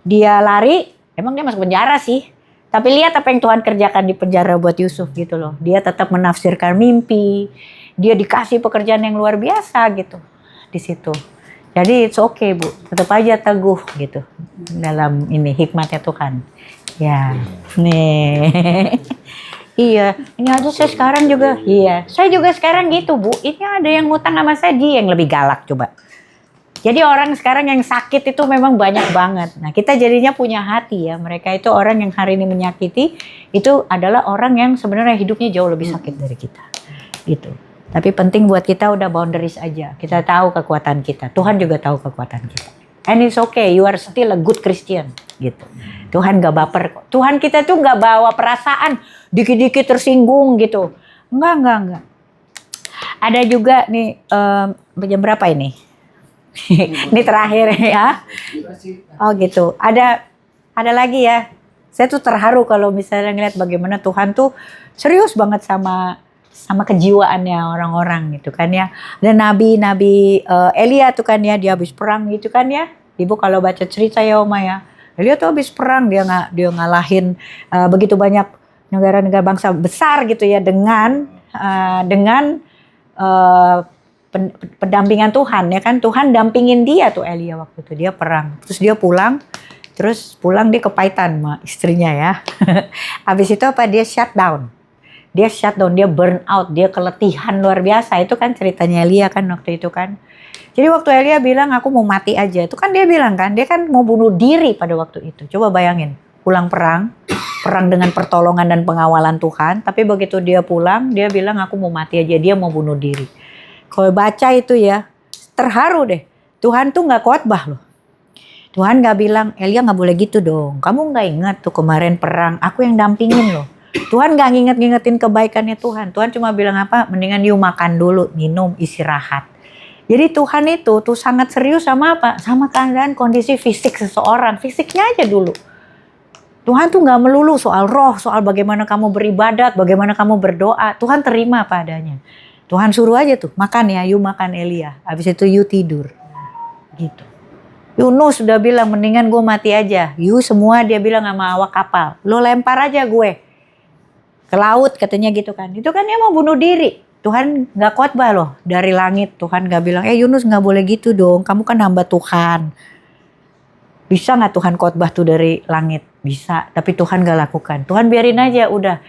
dia lari, emang dia masuk penjara sih. Tapi lihat apa yang Tuhan kerjakan di penjara buat Yusuf gitu loh. Dia tetap menafsirkan mimpi, dia dikasih pekerjaan yang luar biasa gitu di situ. Jadi it's okay Bu, tetap aja teguh gitu dalam ini hikmatnya Tuhan. Ya, nih. Iya, ini aja saya sekarang juga. Iya, saya juga sekarang gitu Bu. Ini ada yang ngutang sama saya, dia yang lebih galak coba. Jadi orang sekarang yang sakit itu memang banyak banget. Nah kita jadinya punya hati ya. Mereka itu orang yang hari ini menyakiti. Itu adalah orang yang sebenarnya hidupnya jauh lebih sakit dari kita. Gitu. Tapi penting buat kita udah boundaries aja. Kita tahu kekuatan kita. Tuhan juga tahu kekuatan kita. And it's okay. You are still a good Christian. Gitu. Tuhan gak baper kok. Tuhan kita tuh gak bawa perasaan. Dikit-dikit tersinggung gitu. Enggak. Ada juga nih. Jam berapa ini? Ini terakhir ya. Oh gitu. Ada lagi ya. Saya tuh terharu kalau misalnya ngeliat bagaimana Tuhan tuh serius banget sama kejiwaannya orang-orang gitu kan ya. Dan Nabi Elia tuh kan ya, dia habis perang gitu kan ya. Ibu kalau baca cerita ya Oma ya. Elia tuh habis perang, dia ngalahin begitu banyak negara-negara bangsa besar gitu ya dengan pendampingan Tuhan ya kan. Tuhan dampingin dia tuh Elia waktu itu dia perang, terus dia pulang dia kepahitan sama istrinya ya. Habis itu apa, dia shutdown, dia burn out, dia keletihan luar biasa. Itu kan ceritanya Elia kan waktu itu kan. Jadi waktu Elia bilang aku mau mati aja, itu kan dia bilang kan, dia kan mau bunuh diri pada waktu itu. Coba bayangin, pulang perang dengan pertolongan dan pengawalan Tuhan, tapi begitu dia pulang dia bilang aku mau mati aja, dia mau bunuh diri. Kalau baca itu ya, terharu deh. Tuhan tuh gak khotbah loh. Tuhan gak bilang, Elia gak boleh gitu dong. Kamu gak ingat tuh kemarin perang, aku yang dampingin loh. Tuhan gak ngingetin kebaikannya Tuhan. Tuhan cuma bilang apa, mendingan you makan dulu, minum, istirahat. Jadi Tuhan itu tuh sangat serius sama apa? Sama keadaan kondisi fisik seseorang. Fisiknya aja dulu. Tuhan tuh gak melulu soal roh, soal bagaimana kamu beribadat, bagaimana kamu berdoa. Tuhan terima apa adanya. Tuhan suruh aja tuh, makan ya, you makan Elia. Habis itu you tidur. Gitu. Yunus sudah bilang, mendingan gue mati aja. You semua dia bilang sama awak kapal, lo lempar aja gue. ke laut katanya gitu kan. Itu kan dia mau bunuh diri. Tuhan nggak khotbah loh dari langit. Tuhan nggak bilang, Yunus nggak boleh gitu dong. Kamu kan hamba Tuhan. Bisa nggak Tuhan khotbah tuh dari langit? Bisa. Tapi Tuhan nggak lakukan. Tuhan biarin aja. Udah.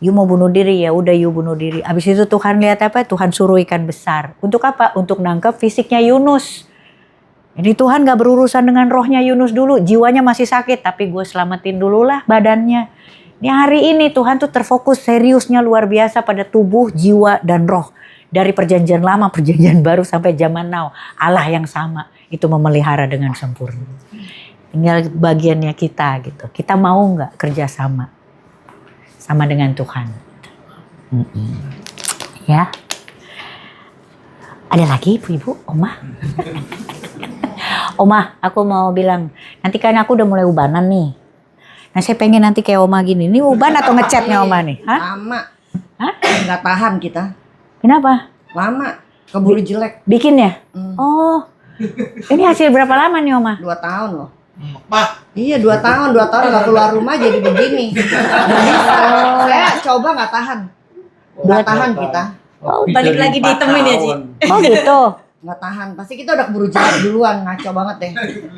You mau bunuh diri ya. Udah you bunuh diri. Abis itu Tuhan lihat apa? Tuhan suruh ikan besar. Untuk apa? Untuk nangkep fisiknya Yunus. Jadi Tuhan gak berurusan dengan rohnya Yunus dulu. Jiwanya masih sakit. Tapi gue selamatin dulu lah badannya. Ini hari ini Tuhan tuh terfokus seriusnya luar biasa pada tubuh, jiwa, dan roh. Dari perjanjian lama, perjanjian baru sampai zaman now. Allah yang sama. Itu memelihara dengan sempurna. Tinggal bagiannya kita gitu. Kita mau gak kerja sama? Sama dengan Tuhan. Ya. Ada lagi ibu-ibu, Oma? Oma, aku mau bilang, nanti kan aku udah mulai ubanan nih. Nah saya pengen nanti kayak Oma gini. Ini uban atau ngecatnya Oma nih? Hah? Lama. Hah? Nggak tahan kita. Kenapa? Lama. Keburu jelek. Bikin ya? Oh, ini hasil berapa lama nih Oma? 2 tahun loh. Iya 2 tahun. 2 tahun nggak keluar rumah jadi begini. Saya coba nggak tahan. Nggak tahan kita. Oh, Balik lagi ditemuin ya, Ci. Oh gitu? Nggak tahan. Pasti kita udah keburu jelek duluan. Ngaco banget deh.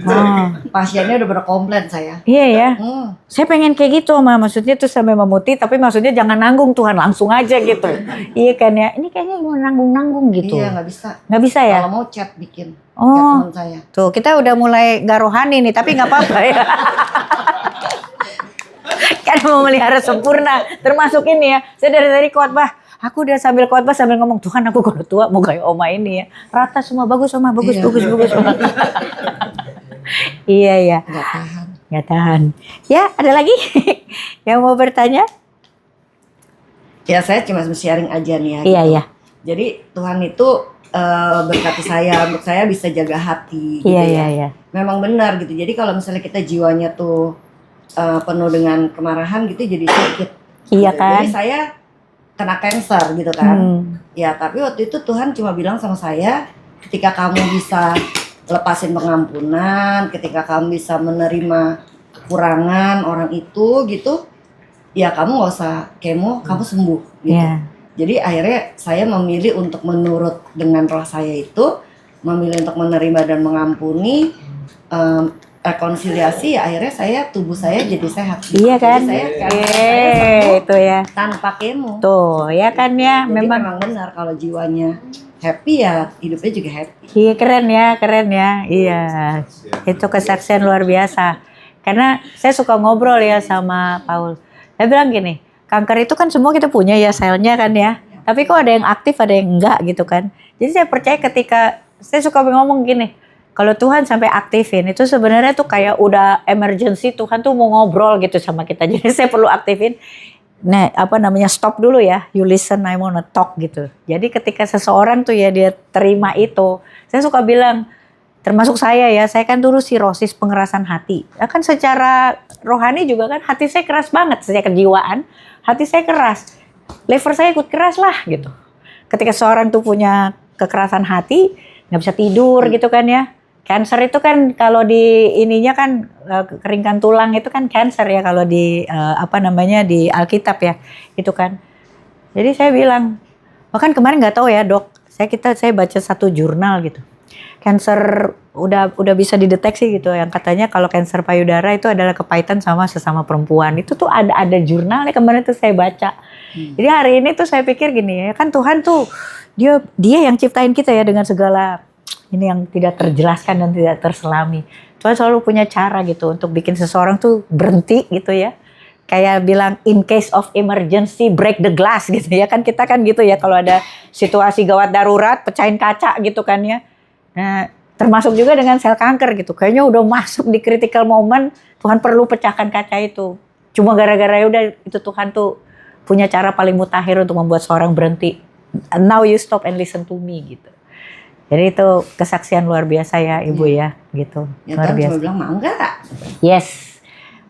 Oh. Pasiennya udah pada komplain saya. Iya ya. Saya pengen kayak gitu Oma. Maksudnya tuh sampai memutih. Tapi maksudnya jangan nanggung Tuhan. Langsung aja gitu. Iya kan ya. Ini kayaknya mau nanggung-nanggung gitu. Iya nggak bisa. Nggak bisa ya? Kalau mau chat bikin. Oh. Kayak teman saya. Tuh kita udah mulai gak rohani nih. Tapi gak apa-apa ya. Kan mau melihara sempurna. Termasuk ini ya. Saya dari tadi khotbah. Aku udah sambil khotbah sambil ngomong, Tuhan aku kalau tua mau kayak Oma ini ya. Rata semua, bagus Oma, bagus, Iya. bagus Oma. Iya ya. Nggak tahan. Gak tahan. Ya ada lagi yang mau bertanya? Ya saya cuma sharing aja nih ya. Iya ya. Jadi Tuhan itu berkati saya, untuk saya bisa jaga hati gitu Iya ya. iya iya. Memang benar gitu. Jadi kalau misalnya kita jiwanya tuh penuh dengan kemarahan gitu jadi sakit. Iya Gitu. kan? Jadi saya kena cancer gitu kan. Ya tapi waktu itu Tuhan cuma bilang sama saya, ketika kamu bisa lepasin pengampunan, ketika kamu bisa menerima kekurangan orang itu gitu, ya kamu nggak usah kemo, kamu sembuh gitu. Iya. Jadi akhirnya saya memilih untuk menurut dengan roh saya itu, memilih untuk menerima dan mengampuni, rekonsiliasi, ya akhirnya tubuh saya jadi sehat. Iya kan? Jadi saya sembuh Itu ya. tanpa kemo. Tuh ya kan ya. Jadi Memang. memang benar kalau jiwanya happy ya hidupnya juga happy. Iya keren ya. Iya. Itu kesaksian luar biasa. Karena saya suka ngobrol ya sama Paul. Saya bilang gini, kanker itu kan semua kita punya ya selnya kan ya. Tapi kok ada yang aktif, ada yang enggak gitu kan. Jadi saya percaya ketika, saya suka ngomong gini, kalau Tuhan sampai aktifin, itu sebenarnya tuh kayak udah emergency, Tuhan tuh mau ngobrol gitu sama kita. Jadi saya perlu aktifin. Nah, stop dulu ya. You listen, I wanna talk gitu. Jadi ketika seseorang tuh ya dia terima itu, saya suka bilang, termasuk saya ya, saya kan dulu sirosis pengerasan hati. Ya kan secara rohani juga kan hati saya keras banget, secara kejiwaan, hati saya keras. Liver saya ikut keras lah gitu. Ketika seorang tuh punya kekerasan hati, nggak bisa tidur gitu kan ya. Cancer itu kan kalau di ininya kan keringkan tulang itu kan cancer ya kalau di di Alkitab ya itu kan. Jadi saya bilang, bahkan kemarin nggak tahu ya dok, saya baca satu jurnal gitu. Cancer udah bisa dideteksi gitu yang katanya kalau cancer payudara itu adalah kepahitan sama sesama perempuan. Itu tuh ada jurnalnya kemarin tuh saya baca. Jadi hari ini tuh saya pikir gini ya kan Tuhan tuh dia yang ciptain kita ya dengan segala ini yang tidak terjelaskan dan tidak terselami. Tuhan selalu punya cara gitu untuk bikin seseorang tuh berhenti gitu ya. Kayak bilang in case of emergency break the glass gitu ya kan kita kan gitu ya kalau ada situasi gawat darurat pecahin kaca gitu kan ya. Nah termasuk juga dengan sel kanker gitu. Kayaknya udah masuk di critical moment Tuhan perlu pecahkan kaca itu. Cuma gara-gara udah itu Tuhan tuh punya cara paling mutakhir untuk membuat seorang berhenti. Now you stop and listen to me gitu. Jadi itu kesaksian luar biasa ya Ibu ya gitu. Ya Luar Tuhan biasa. cuma bilang mau enggak? Yes.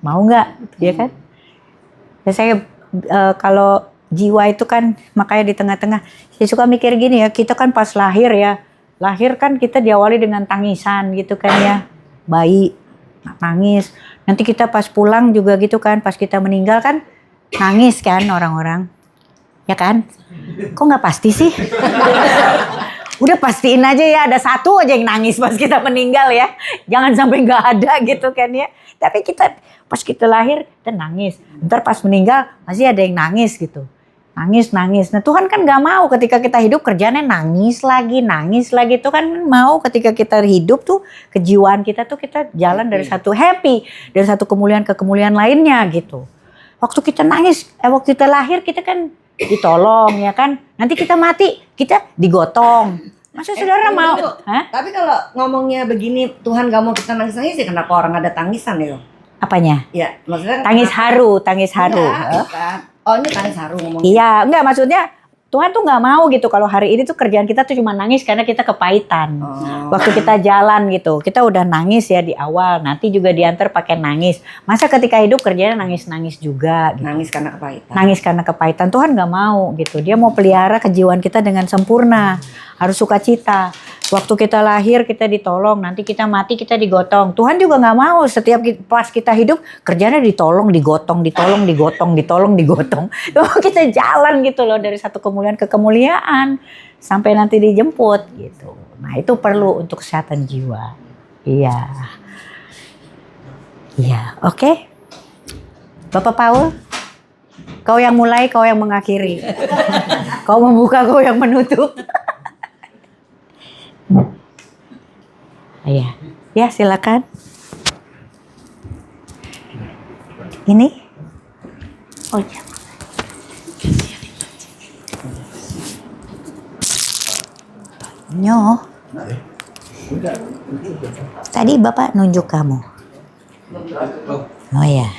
Mau nggak? Ya kan? Ya saya kalau jiwa itu kan makanya di tengah-tengah saya suka mikir gini ya, kita kan pas lahir ya. Lahir kan kita diawali dengan tangisan gitu kan ya. Bayi nangis. Nanti kita pas pulang juga gitu kan, pas kita meninggal kan nangis kan orang-orang, ya kan? Kok nggak pasti sih? Udah pastiin aja ya, ada satu aja yang nangis pas kita meninggal ya. Jangan sampai nggak ada gitu kan ya. Tapi kita pas kita lahir kita nangis. Ntar pas meninggal masih ada yang nangis gitu. Nangis. Nah Tuhan kan nggak mau ketika kita hidup kerjanya nangis lagi. Tuhan mau ketika kita hidup tuh kejiwaan kita tuh kita jalan dari satu happy, dari satu kemuliaan ke kemuliaan lainnya gitu. Waktu kita nangis, waktu kita lahir kita kan ditolong ya kan. Nanti kita mati, kita digotong. Masa saudara mau? Hah? Tapi kalau ngomongnya begini, Tuhan gak mau kita nangis-nangis ya kenapa orang ada tangisan ya? Apanya? Ya, maksudnya Tangis haru. Enggak, bukan. Oh, ini tangis haru ngomongnya. Iya, enggak maksudnya Tuhan tuh nggak mau gitu kalau hari ini tuh kerjaan kita tuh cuma nangis karena kita kepahitan. Waktu kita jalan gitu, kita udah nangis ya di awal, nanti juga diantar pakai nangis. Masa ketika hidup kerjanya nangis-nangis juga gitu. Nangis karena kepahitan. Nangis karena kepahitan, Tuhan nggak mau gitu. Dia mau pelihara kejiwaan kita dengan sempurna, harus sukacita. Waktu kita lahir kita ditolong, nanti kita mati kita digotong. Tuhan juga nggak mau setiap pas kita hidup kerjanya ditolong, digotong. Kita jalan gitu loh dari satu kemuliaan ke kemuliaan sampai nanti dijemput gitu. Nah itu perlu untuk kesehatan jiwa. Iya, oke. Bapak Paul, kau yang mulai, kau yang mengakhiri. Kau membuka, kau yang menutup. Iya, ya silakan. Ini? Oh iya. Nyo. Tadi Bapak nunjuk kamu. Oh ya.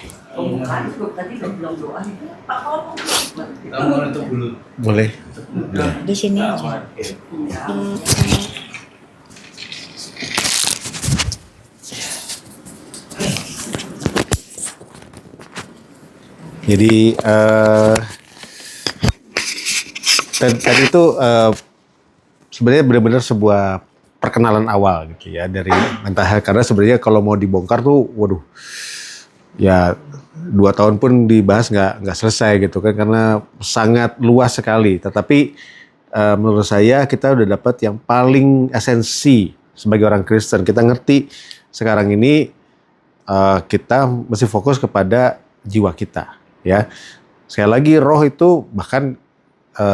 Boleh. Di sini aja. Jadi tadi itu sebenarnya benar-benar sebuah perkenalan awal gitu ya dari mental health, karena sebenarnya kalau mau dibongkar tuh, waduh, ya 2 tahun pun dibahas nggak selesai gitu kan, karena sangat luas sekali. Tetapi menurut saya kita udah dapat yang paling esensi sebagai orang Kristen. Kita ngerti sekarang ini kita mesti fokus kepada jiwa kita. Ya, sekali lagi roh itu bahkan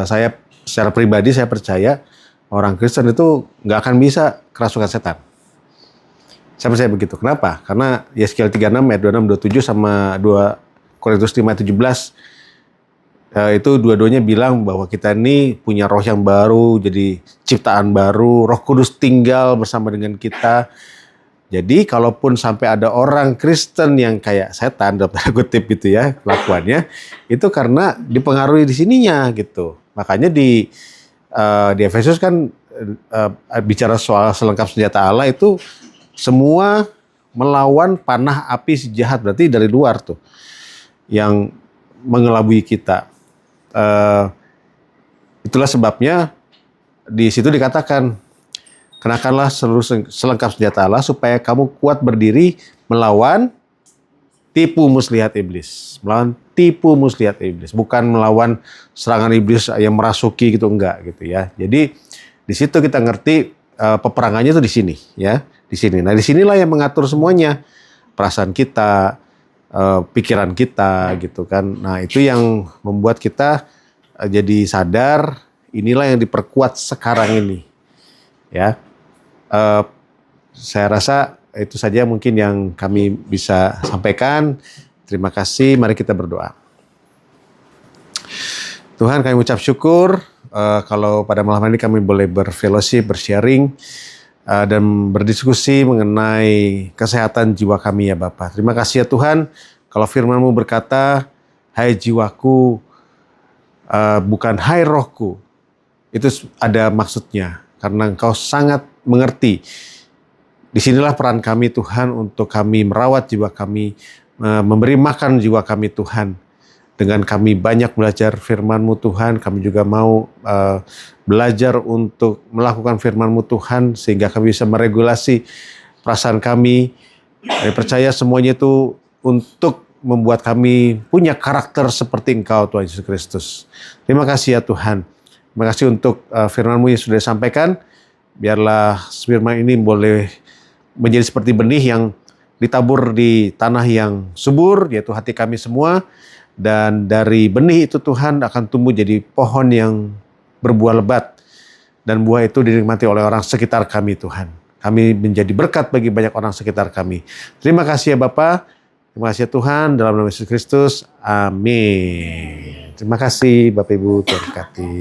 saya secara pribadi saya percaya orang Kristen itu nggak akan bisa kerasukan setan. Saya percaya begitu. Kenapa? Karena Yeskiel 36 ayat 26, 27 sama 2 Korintus 5 ayat 17 itu dua-duanya bilang bahwa kita ini punya roh yang baru, jadi ciptaan baru, Roh Kudus tinggal bersama dengan kita. Jadi kalaupun sampai ada orang Kristen yang kayak setan dalam tanda kutip gitu ya kelakuannya, itu karena dipengaruhi di sininya gitu. Makanya di Efesus kan bicara soal selengkap senjata Allah itu semua melawan panah api si jahat, berarti dari luar tuh yang mengelabui kita. Itulah sebabnya di situ dikatakan, kenakanlah seluruh selengkap senjata Allah supaya kamu kuat berdiri melawan tipu muslihat iblis. Melawan tipu muslihat iblis, bukan melawan serangan iblis yang merasuki gitu, enggak gitu ya. Jadi di situ kita ngerti peperangannya itu di sini ya, di sini. Nah, di sinilah yang mengatur semuanya. Perasaan kita, pikiran kita gitu kan. Nah, itu yang membuat kita jadi sadar inilah yang diperkuat sekarang ini. Ya. Saya rasa itu saja mungkin yang kami bisa sampaikan. Terima kasih, mari kita berdoa. Tuhan, kami ucap syukur kalau pada malam ini kami boleh berfellowship, bersharing, dan berdiskusi mengenai kesehatan jiwa kami ya Bapa. Terima kasih ya Tuhan, kalau firman-Mu berkata, hai jiwaku, bukan hai rohku. Itu ada maksudnya, karena Engkau sangat mengerti. Disinilah peran kami Tuhan untuk kami merawat jiwa kami, memberi makan jiwa kami Tuhan. Dengan kami banyak belajar firman-Mu Tuhan, kami juga mau belajar untuk melakukan firman-Mu Tuhan, sehingga kami bisa meregulasi perasaan kami. Kami percaya semuanya itu untuk membuat kami punya karakter seperti Engkau Tuhan Yesus Kristus. Terima kasih ya Tuhan. Terima kasih untuk firman-Mu yang sudah disampaikan. Biarlah firman ini boleh menjadi seperti benih yang ditabur di tanah yang subur, yaitu hati kami semua. Dan dari benih itu Tuhan akan tumbuh jadi pohon yang berbuah lebat. Dan buah itu dinikmati oleh orang sekitar kami Tuhan. Kami menjadi berkat bagi banyak orang sekitar kami. Terima kasih ya Bapa. Terima kasih ya Tuhan. Dalam nama Yesus Kristus. Amin. Terima kasih Bapak Ibu. Tuhan berkati.